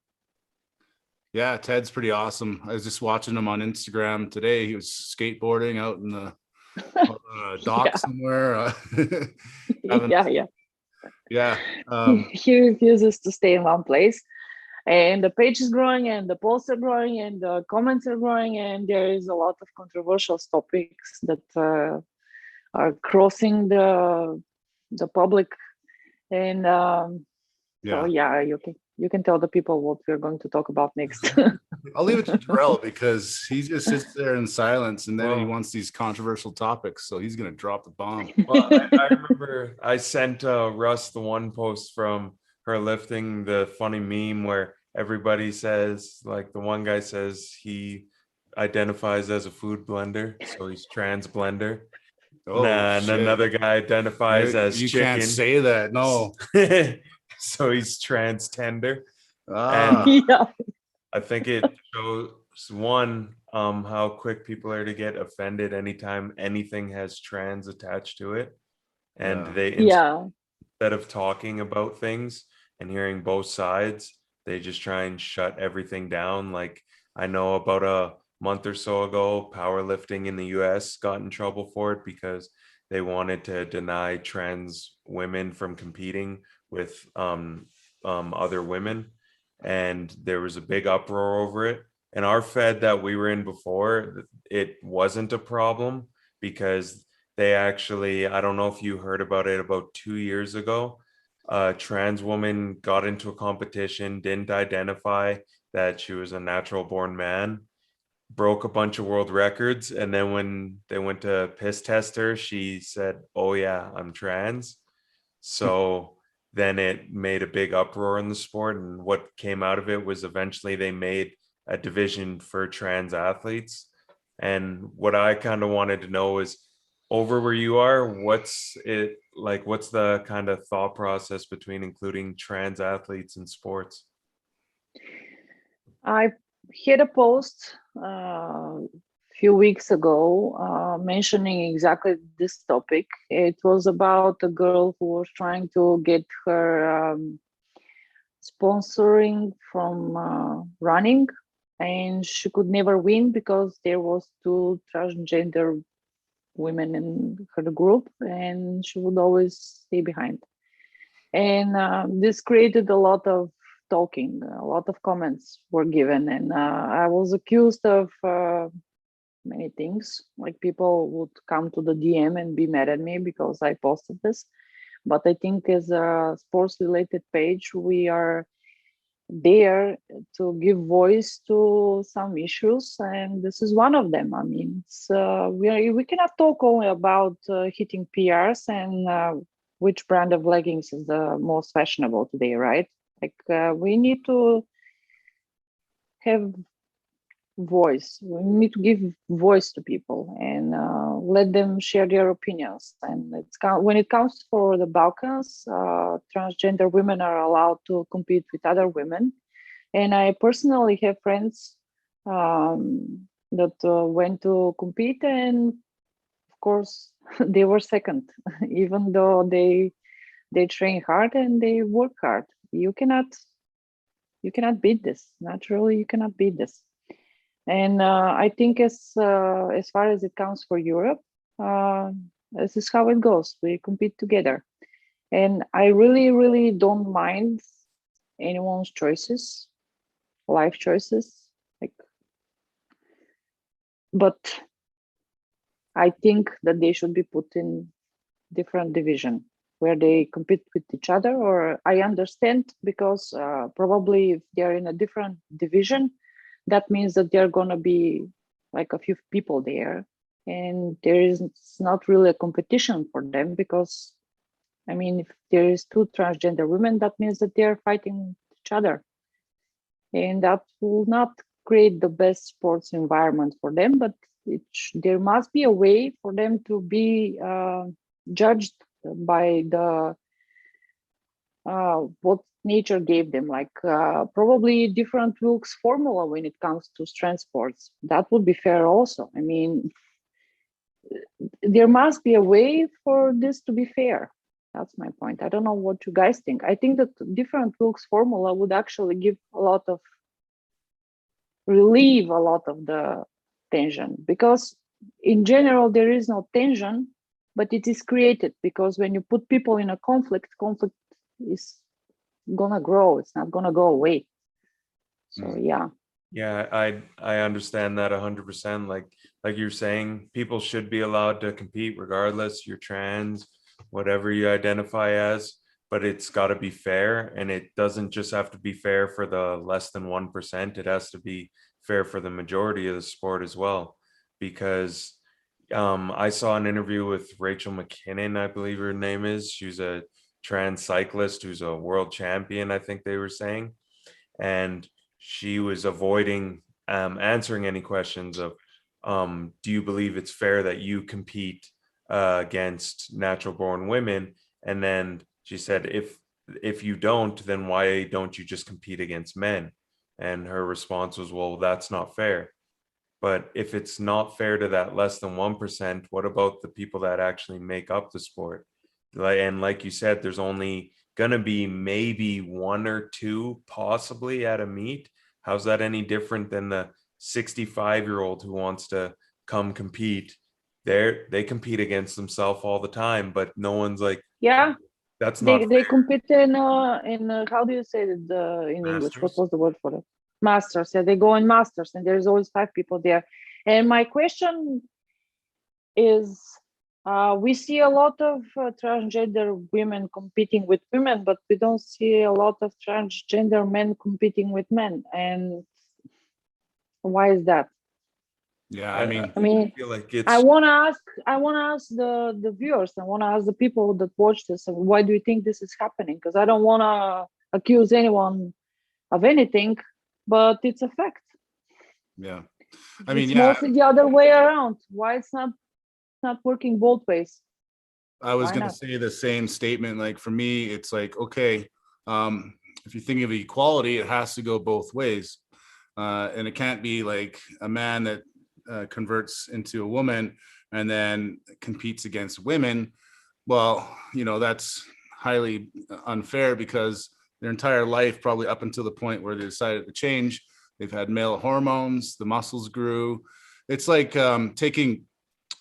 S1: Yeah, Ted's pretty awesome. I was just watching him on Instagram today. He was skateboarding out in the dock
S7: Yeah.
S1: somewhere. Having-
S7: Yeah.
S1: yeah.
S7: He refuses to stay in one place. And the page is growing, and the posts are growing, and the comments are growing, and there is a lot of controversial topics that are crossing the public. And so yeah, you can tell the people what we're going to talk about next.
S1: I'll leave it to Terrell because he just sits there in silence, and then he
S3: Well-
S1: wants these controversial topics, so he's gonna drop the bomb.
S3: Well, I remember I sent Russ the one post from her lifting, the funny meme where everybody says, like the one guy says he identifies as a food blender, so he's trans blender. And
S1: shit.
S3: another guy identifies as
S1: you
S3: chicken.
S1: can't say that. No.
S3: So he's trans tender.
S1: Ah.
S7: Yeah.
S3: I think it shows one, how quick people are to get offended anytime anything has trans attached to it. And
S1: Yeah.
S3: they
S7: Yeah.
S3: instead of talking about things and hearing both sides, they just try and shut everything down. Like I know about a month or so ago, powerlifting in the US got in trouble for it because they wanted to deny trans women from competing with other women. And there was a big uproar over it. And our Fed that we were in before, it wasn't a problem because they actually, I don't know if you heard about it, about 2 years ago, a trans woman got into a competition, didn't identify that she was a natural born man, broke a bunch of world records. And then when they went to piss test her, she said, "Oh yeah, I'm trans." So then it made a big uproar in the sport. And what came out of it was eventually they made a division for trans athletes. And what I kind of wanted to know is, over where you are, what's it like? What's the kind of thought process between including trans athletes in sports?
S7: I had a post a few weeks ago mentioning exactly this topic. It was about a girl who was trying to get her sponsoring from running, and she could never win because there was two transgender women in her group, and she would always stay behind. And this created a lot of talking, a lot of comments were given, and I was accused of many things. Like people would come to the DM and be mad at me because I posted this. But I think as a sports related page, we are there to give voice to some issues, and this is one of them. I mean, we cannot talk only about hitting PRs and which brand of leggings is the most fashionable today, right? Like we need to have voice. We need to give voice to people and let them share their opinions. And when it comes for the Balkans, transgender women are allowed to compete with other women. And I personally have friends that went to compete, and of course they were second, even though they train hard and they work hard. You cannot beat this. Naturally, you cannot beat this. And I think as far as it counts for Europe, this is how it goes. We compete together, and I really, really don't mind anyone's choices, life choices. Like, but I think that they should be put in different division where they compete with each other. Or I understand because probably if they're in a different division, that means that they're gonna be like a few people there, and it's not really a competition for them, because I mean, if there is two transgender women, that means that they're fighting each other, and that will not create the best sports environment for them. But there must be a way for them to be judged by the what nature gave them, like probably different Wilks formula when it comes to strength sports. That would be fair also. I mean, there must be a way for this to be fair. That's my point. I don't know what you guys think. I think that different Wilks formula would actually give relieve a lot of the tension, because in general there is no tension, but it is created because when you put people in a conflict is gonna grow. It's not gonna go away. So yeah.
S3: Yeah, I understand that 100%. Like you're saying, people should be allowed to compete regardless. You're trans, whatever you identify as, but it's got to be fair, and it doesn't just have to be fair for the less than 1%. It has to be fair for the majority of the sport as well. Because I saw an interview with Rachel McKinnon, I believe her name is. She's a trans cyclist who's a world champion, I think they were saying, and she was avoiding answering any questions of, do you believe it's fair that you compete against natural born women? And then she said, if you don't, then why don't you just compete against men? And her response was, well, that's not fair. But if it's not fair to that less than 1%, what about the people that actually make up the sport? And like you said, there's only gonna be maybe one or two possibly at a meet. How's that any different than the 65-year-old who wants to come compete? They compete against themselves all the time, but no one's like,
S7: Yeah,
S3: that's not
S7: they compete in how do you say it in English? What
S3: Masters.
S7: was the word for it? Masters. Yeah, they go in masters, and there's always 5 people there. And my question is, we see a lot of transgender women competing with women, but we don't see a lot of transgender men competing with men. And why is that?
S8: Yeah,
S3: I feel like it's
S7: I want to ask the viewers. I want to ask the people that watch this, why do you think this is happening? Because I don't want to accuse anyone of anything, but it's a fact.
S8: yeah.
S7: It's mostly the other way around. Why it's not working both ways?
S8: I was
S7: Why
S8: going to
S7: not?
S8: say the same statement. Like for me, it's like, okay, if you think of equality, it has to go both ways. And it can't be like a man that converts into a woman and then competes against women. Well, that's highly unfair, because their entire life, probably up until the point where they decided to change, they've had male hormones, the muscles grew. It's like taking,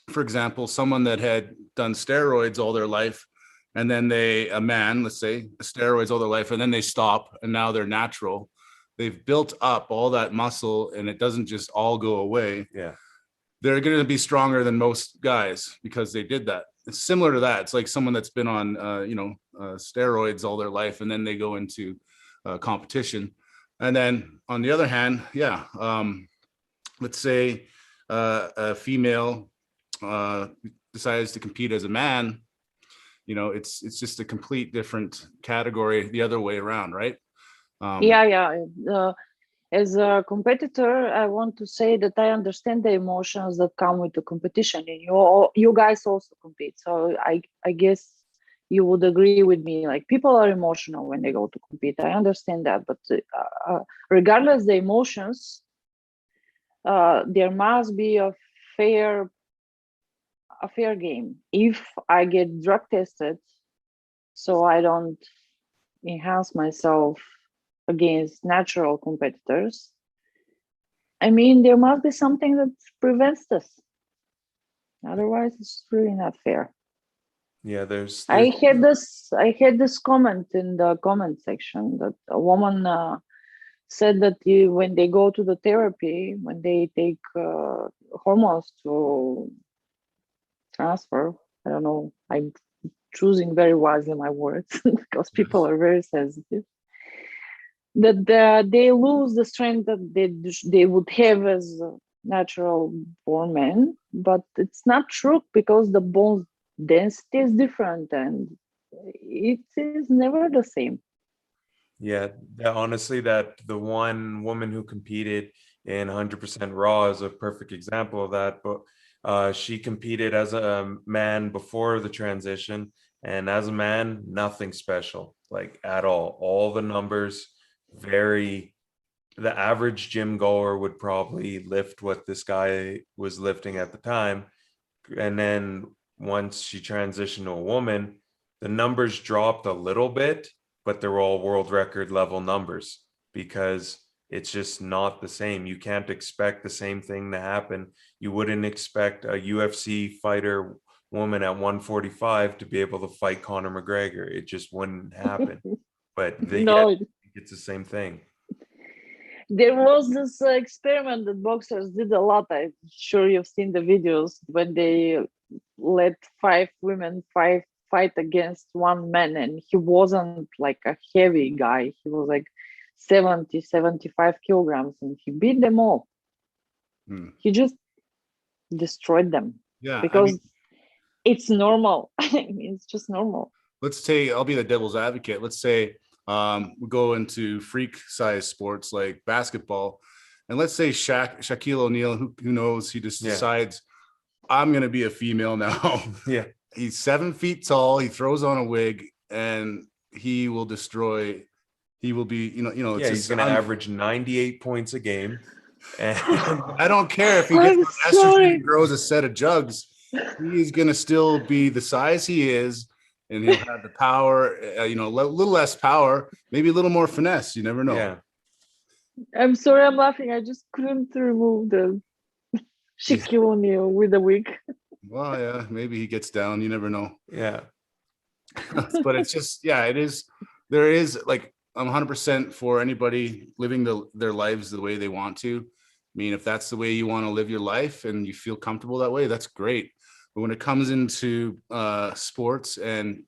S8: for example, someone that had done steroids all their life, and then a man, let's say, steroids all their life, and then they stop, and now they're natural. They've built up all that muscle, and it doesn't just all go away.
S3: Yeah.
S8: They're going to be stronger than most guys because they did that. It's similar to that. It's like someone that's been on, steroids all their life, and then they go into competition. And then on the other hand, let's say a female decides to compete as a man. It's just a complete different category the other way around, right?
S7: As a competitor, I want to say that I understand the emotions that come with the competition, and you guys also compete. So I guess you would agree with me. Like, people are emotional when they go to compete. I understand that, but regardless the emotions, there must be a fair game. If I get drug tested, so I don't enhance myself against natural competitors, I mean, there must be something that prevents this. Otherwise, it's really not fair.
S3: Yeah, there's
S7: I had this comment in the comment section that a woman said that when they go to the therapy, when they take hormones to transfer, I don't know, I'm choosing very wisely my words because people are very sensitive, that they lose the strength that they would have as natural born men. But it's not true, because the bone density is different, and it is never the same.
S3: Yeah, honestly, that the one woman who competed in 100% Raw is a perfect example of that. But she competed as a man before the transition, and as a man, nothing special. like at all. All the numbers very. The average gym goer would probably lift what this guy was lifting at the time, and then once she transitioned to a woman, the numbers dropped a little bit, but they're all world record level numbers because it's just not the same. You can't expect the same thing to happen. You wouldn't expect a UFC fighter woman at 145 to be able to fight Conor McGregor. It just wouldn't happen. But
S7: No,
S3: it's the same thing.
S7: there was this experiment that boxers did a lot. I'm sure you've seen the videos when they let 5 women fight against one man, and he wasn't like a heavy guy. He was like 70, 75 kilograms, and he beat them all. He just destroyed them.
S8: Yeah,
S7: because it's normal. I mean, it's just normal.
S8: Let's say, I'll be the devil's advocate. Let's say we go into freak size sports like basketball, and let's say Shaquille O'Neal, who knows, he just decides, I'm going to be a female now.
S3: Yeah.
S8: He's 7 feet tall. He throws on a wig and he will destroy. He will be, it's
S3: he's going to average 98 points a game. And
S8: I don't care if he gets estrogen and grows a set of jugs. He's going to still be the size he is, and he'll have the power, a little less power, maybe a little more finesse. You never know.
S3: Yeah.
S7: I'm sorry, I'm laughing. I just couldn't remove the Shaquille O'Neal with the wig.
S8: Well, yeah, maybe he gets down. You never know.
S3: Yeah.
S8: But it's just, it is. There is, like, I'm 100% for anybody living their lives the way they want to. I mean, if that's the way you want to live your life and you feel comfortable that way, that's great. But when it comes into sports and,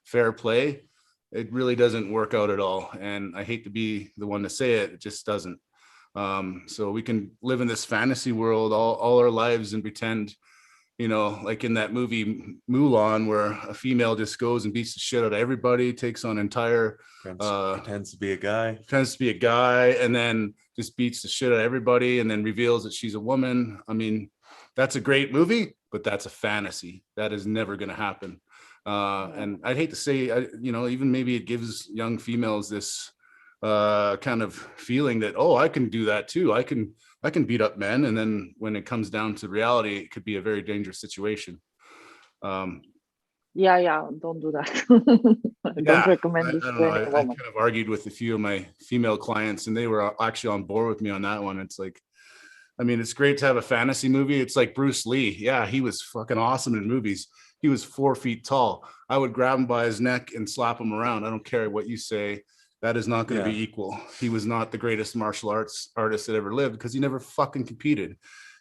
S8: fair play, it really doesn't work out at all. And I hate to be the one to say it, it just doesn't. So we can live in this fantasy world all our lives and pretend, like in that movie Mulan, where a female just goes and beats the shit out of everybody, takes on entire
S3: pretends to be a
S8: guy, and then just beats the shit out of everybody and then reveals that she's a woman. I mean, that's a great movie, but that's a fantasy. That is never going to happen. And I'd hate to say, even maybe it gives young females this kind of feeling that, oh, I can do that too. I can beat up men. And then when it comes down to reality, it could be a very dangerous situation.
S7: Don't do that. I don't recommend this to any woman.
S8: I kind of argued with a few of my female clients, and they were actually on board with me on that one. It's like, I mean, it's great to have a fantasy movie. It's like Bruce Lee. Yeah, he was fucking awesome in movies. He was 4 feet tall. I would grab him by his neck and slap him around. I don't care what you say. That is not going to be equal. He was not the greatest martial arts artist that ever lived because he never fucking competed.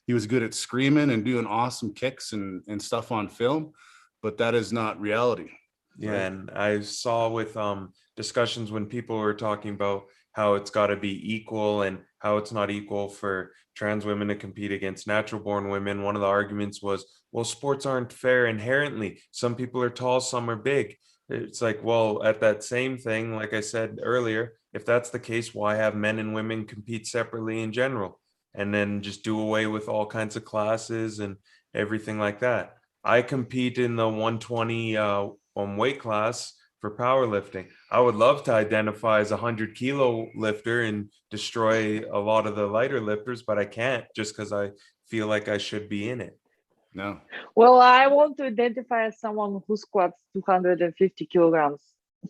S8: He was good at screaming and doing awesome kicks and stuff on film, but that is not reality.
S3: Yeah, right? And I saw with discussions when people were talking about how it's got to be equal and how it's not equal for trans women to compete against natural born women. One of the arguments was, well, sports aren't fair inherently. Some people are tall, some are big. It's like, well, at that same thing, like I said earlier, if that's the case, why have men and women compete separately in general? And then just do away with all kinds of classes and everything like that. I compete in the 120 weight class for powerlifting. I would love to identify as a 100-kilo lifter and destroy a lot of the lighter lifters, but I can't just because I feel like I should be in it.
S8: No.
S7: Well, I want to identify as someone who squats 250 kilograms.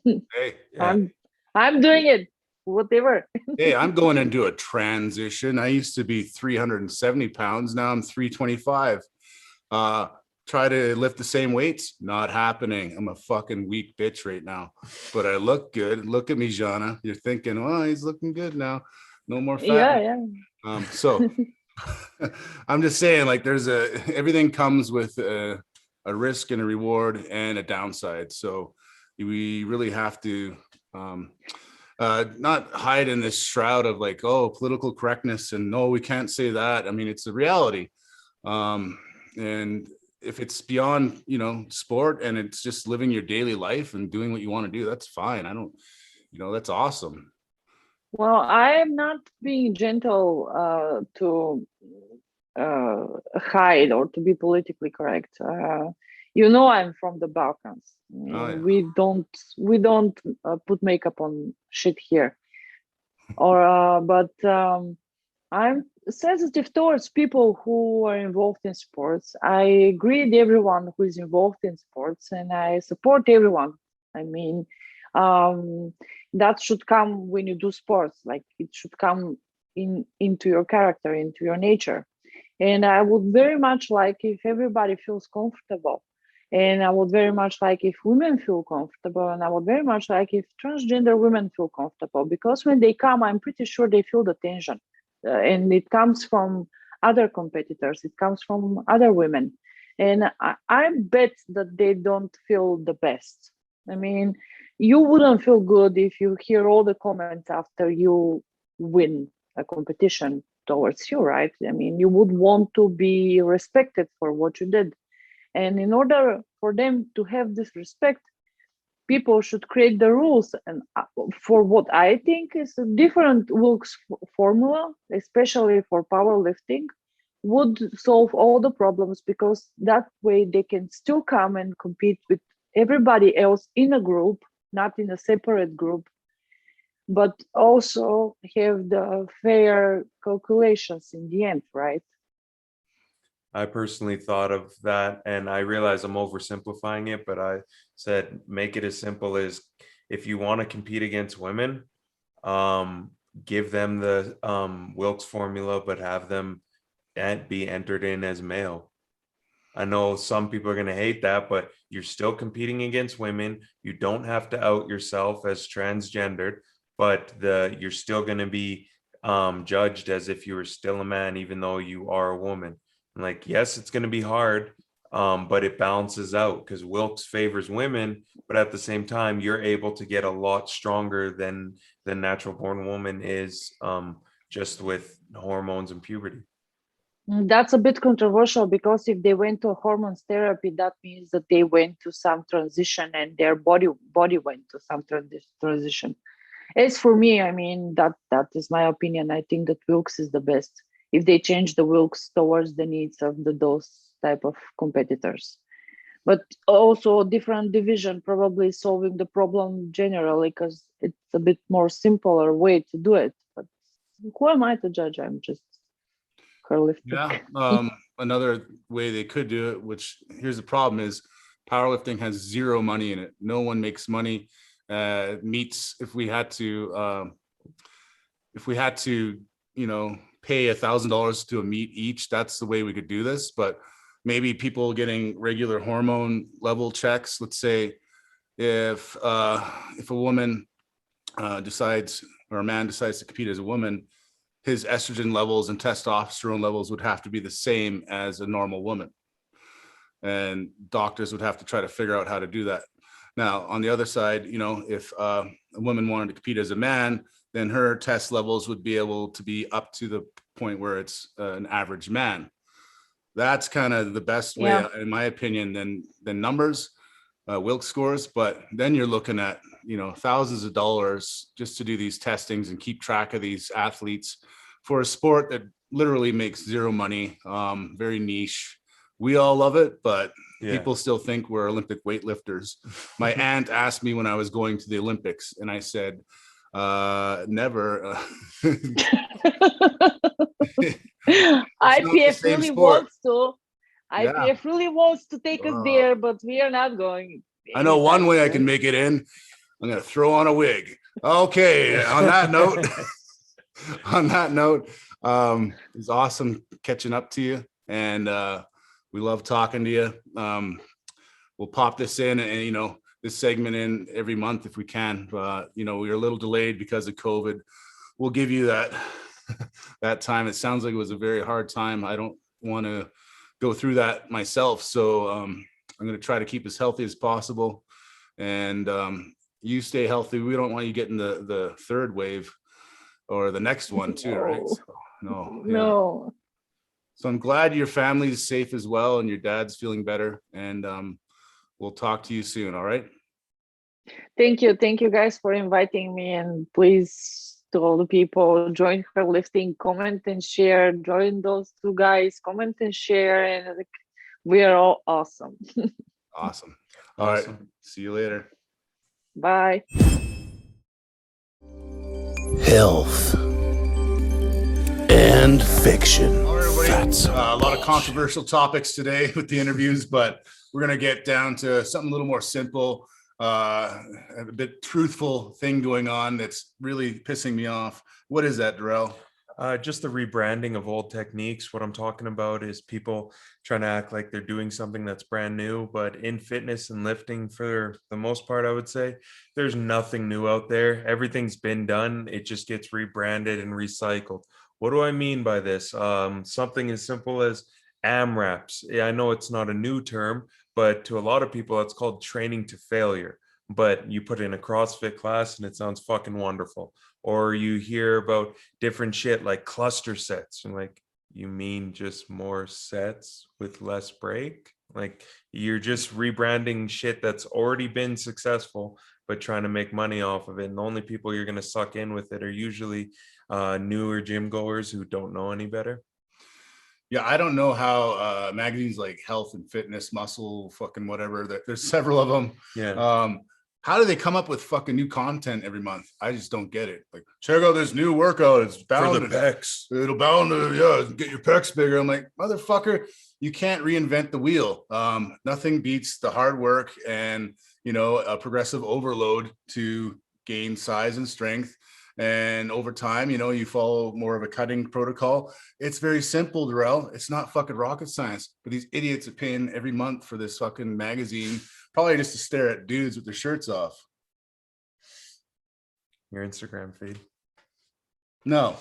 S8: Hey,
S7: I'm doing it. Whatever.
S8: Hey, I'm going into a transition. I used to be 370 pounds. Now I'm 325. Try to lift the same weights. Not happening. I'm a fucking weak bitch right now, but I look good. Look at me, Jana. You're thinking, well, he's looking good now. No more fat.
S7: Yeah.
S8: So I'm just saying, like, everything comes with a risk and a reward and a downside. So we really have to not hide in this shroud of like, oh, political correctness and no, we can't say that. I mean, it's a reality. And if it's beyond, sport and it's just living your daily life and doing what you want to do, that's fine. That's awesome.
S7: Well, I am not being gentle to hide or to be politically correct. You know, I'm from the Balkans.
S8: Oh, yeah.
S7: We don't put makeup on shit here. But I'm sensitive towards people who are involved in sports. I agree with everyone who is involved in sports, and I support everyone. I mean, that should come when you do sports. Like, it should come into your character, into your nature. And I would very much like if everybody feels comfortable. And I would very much like if women feel comfortable. And I would very much like if transgender women feel comfortable. Because when they come, I'm pretty sure they feel the tension. And it comes from other competitors. It comes from other women. And I bet that they don't feel the best. I mean, you wouldn't feel good if you hear all the comments after you win a competition towards you, right? I mean, you would want to be respected for what you did. And in order for them to have this respect, people should create the rules. And for what I think is a different Wilks formula, especially for powerlifting, would solve all the problems, because that way they can still come and compete with everybody else in a group, not in a separate group, but also have the fair calculations in the end, right?
S3: I personally thought of that, and I realize I'm oversimplifying it, but I said make it as simple as, if you want to compete against women, give them the Wilks formula, but have them be entered in as male. I know some people are going to hate that, but you're still competing against women. You don't have to out yourself as transgendered, but you're still going to be judged as if you were still a man, even though you are a woman. Like, yes, it's going to be hard, but it balances out, because Wilks favors women, but at the same time, you're able to get a lot stronger than the natural born woman is, just with hormones and puberty.
S7: That's a bit controversial, because if they went to hormones therapy, that means that they went to some transition and their body went to some transition. As for me, I mean, that is my opinion. I think that Wilks is the best if they change the Wilks towards the needs of those type of competitors. But also different division probably solving the problem generally, because it's a bit more simpler way to do it. But who am I to judge? I'm just curlifting.
S8: Yeah. Another way they could do it, which here's the problem, is powerlifting has zero money in it. No one makes money. Meets, if we had to, pay $1,000 to a meet each, that's the way we could do this. But maybe people getting regular hormone level checks. Let's say if a woman decides, or a man decides to compete as a woman, his estrogen levels and testosterone levels would have to be the same as a normal woman. And doctors would have to try to figure out how to do that. Now, on the other side, if a woman wanted to compete as a man, then her test levels would be able to be up to the point where it's an average man. That's kind of the best way, in my opinion, than numbers, Wilks scores. But then you're looking at, thousands of dollars just to do these testings and keep track of these athletes for a sport that literally makes zero money, very niche. We all love it, but people still think we're Olympic weightlifters. My aunt asked me when I was going to the Olympics, and I said, never.
S7: IPF really wants to. IPF really wants to take us there, but we are not going.
S8: I know one way I can make it in. I'm going to throw on a wig. Okay. On that note, it's awesome catching up to you, and we love talking to you. We'll pop this in and, this segment in every month if we can. We're a little delayed because of COVID. We'll give you that time. It sounds like it was a very hard time. I don't want to go through that myself. So I'm going to try to keep as healthy as possible. And you stay healthy. We don't want you getting the third wave or the next one too, right? So, no. So I'm glad your family is safe as well, and your dad's feeling better. And we'll talk to you soon. All right.
S7: Thank you guys for inviting me, and please, to all the people, join her lifting, comment and share, join those two guys, comment and share, and we are all awesome.
S8: Awesome. All right.
S3: Awesome.
S8: See you later.
S7: Bye.
S2: Health and fiction.
S8: All right, everybody.
S2: That's
S8: A lot of controversial topics today with the interviews, but we're going to get down to something a little more simple, a bit truthful thing going on that's really pissing me off. What is that, Darrell?
S3: Just the rebranding of old techniques. What I'm talking about is people trying to act like they're doing something that's brand new, but in fitness and lifting, for the most part, I would say there's nothing new out there. Everything's been done. It just gets rebranded and recycled. What do I mean by this? Something as simple as AMRAPs. Yeah, I know it's not a new term, but to a lot of people, it's called training to failure. But you put it in a CrossFit class and it sounds fucking wonderful. Or you hear about different shit like cluster sets, and like, you mean just more sets with less break? Like, you're just rebranding shit that's already been successful, but trying to make money off of it. And the only people you're going to suck in with it are usually newer gym goers who don't know any better.
S8: Yeah, I don't know how magazines like Health and Fitness, Muscle, fucking whatever, there's several of them.
S3: Yeah.
S8: How do they come up with fucking new content every month? I just don't get it. Like, check out this new workout. It's bound
S1: For the pecs.
S8: It'll bound to, get your pecs bigger. I'm like, motherfucker, you can't reinvent the wheel. Nothing beats the hard work and, a progressive overload to gain size and strength. And over time, you follow more of a cutting protocol. It's very simple, Darrell. It's not fucking rocket science. But these idiots are paying every month for this fucking magazine, probably just to stare at dudes with their shirts off.
S3: Your Instagram feed.
S8: No.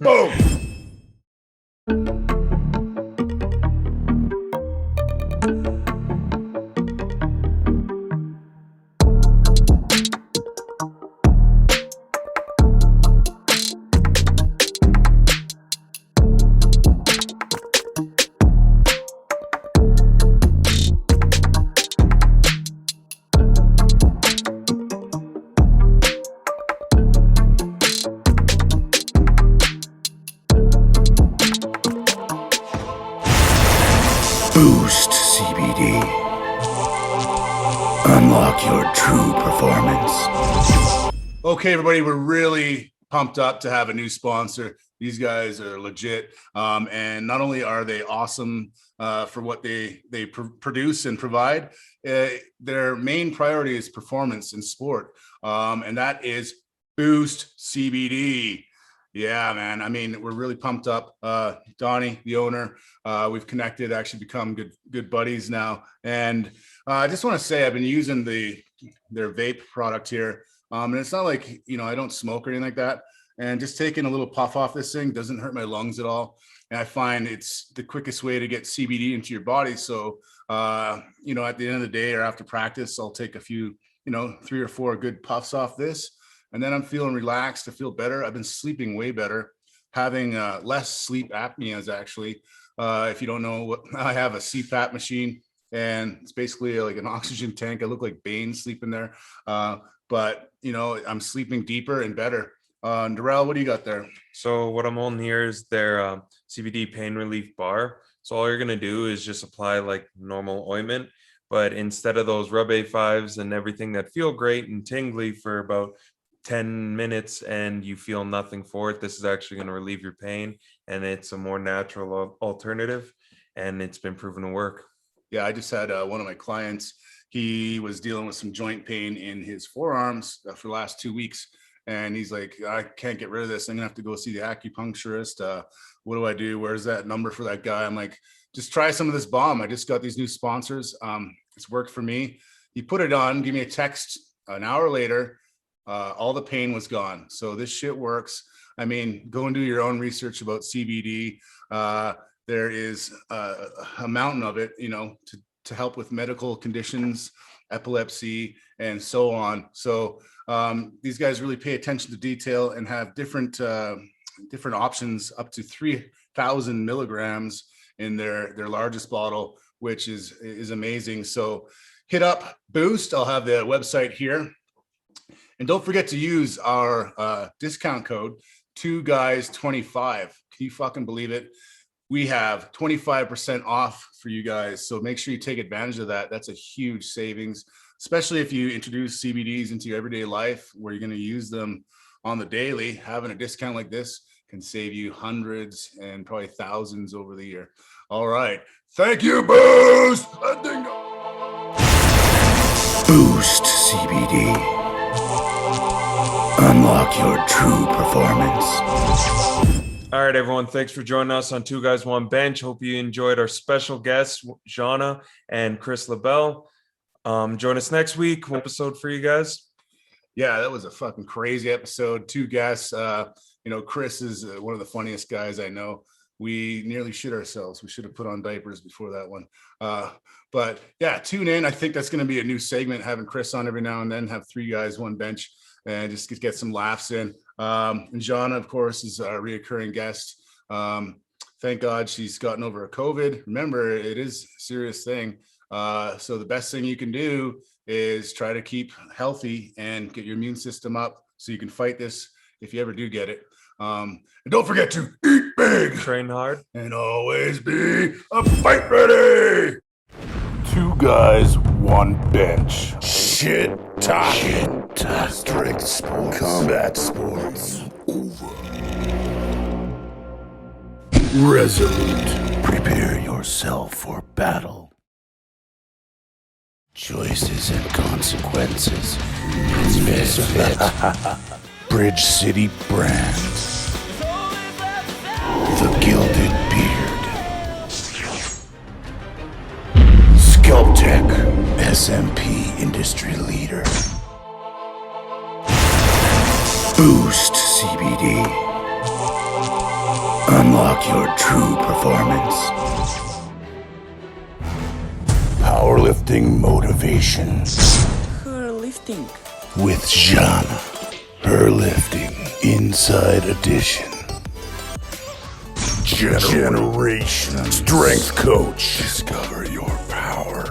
S8: Boom.
S2: Boost CBD. Unlock your true performance.
S8: Okay, everybody, we're really pumped up to have a new sponsor. These guys are legit. And not only are they awesome for what they produce and provide, their main priority is performance in sport. And that is Boost CBD. Yeah, man. I mean, we're really pumped up. Donnie, the owner, we've connected, actually become good buddies now. And I just want to say I've been using their vape product here. And it's not like, I don't smoke or anything like that. And just taking a little puff off this thing doesn't hurt my lungs at all. And I find it's the quickest way to get CBD into your body. So, at the end of the day or after practice, I'll take a few, 3 or 4 good puffs off this. And then I'm feeling relaxed. I feel better. I've been sleeping way better, having less sleep apneas, actually. If you don't know, I have a CPAP machine, and it's basically like an oxygen tank. I look like Bane sleeping there. But, I'm sleeping deeper and better. Darrell, what do you got there?
S3: So what I'm holding here is their CBD pain relief bar. So all you're going to do is just apply like normal ointment, but instead of those rub A5s and everything that feel great and tingly for about 10 minutes and you feel nothing for it, this is actually going to relieve your pain, and it's a more natural alternative, and it's been proven to work.
S8: Yeah, I just had one of my clients. He was dealing with some joint pain in his forearms for the last 2 weeks. And he's like, I can't get rid of this. I'm gonna have to go see the acupuncturist. What do I do? Where's that number for that guy? I'm like, just try some of this balm. I just got these new sponsors. It's worked for me. He put it on, give me a text an hour later. All the pain was gone. So this shit works. I mean, go and do your own research about CBD. There is a mountain of it, to help with medical conditions, epilepsy, and so on. So these guys really pay attention to detail and have different options up to 3,000 milligrams in their largest bottle, which is amazing. So hit up Boost. I'll have the website here. And don't forget to use our discount code 2guys25. Can you fucking believe it? we have 25% off for you guys. So make sure you take advantage of that. That's a huge savings, especially if you introduce CBDs into your everyday life where you're going to use them on the daily. Having a discount like this can save you hundreds and probably thousands over the year. All right.
S1: Thank you, Boost.
S2: Boost CBD. Unlock your true performance.
S3: All right, everyone. Thanks for joining us on Two Guys, One Bench. Hope you enjoyed our special guests, Jana and Kris Labelle. Join us next week. One episode for you guys.
S8: Yeah, that was a fucking crazy episode. Two guests. Kris is one of the funniest guys I know. We nearly shit ourselves. We should have put on diapers before that one. But yeah, tune in. I think that's going to be a new segment, having Kris on every now and then, have Three Guys, One Bench, and just get some laughs in. And Jana, of course, is our reoccurring guest. Thank God she's gotten over a COVID. Remember, it is a serious thing. So the best thing you can do is try to keep healthy and get your immune system up so you can fight this if you ever do get it.
S1: And don't forget to eat big,
S3: train hard,
S1: and always be a fight ready.
S2: Two Guys, One Bench. Shit talking. Strength sports. Combat sports. Over. Resolute. Prepare yourself for battle. Choices and consequences. Misfit. Bridge City brand. The Gilded Beard. Sculptech. SMP industry leader. Boost CBD. Unlock your true performance. Powerlifting motivation.
S6: Her lifting.
S2: With Jana. Her lifting inside edition. Generation Strength Coach. Discover your power.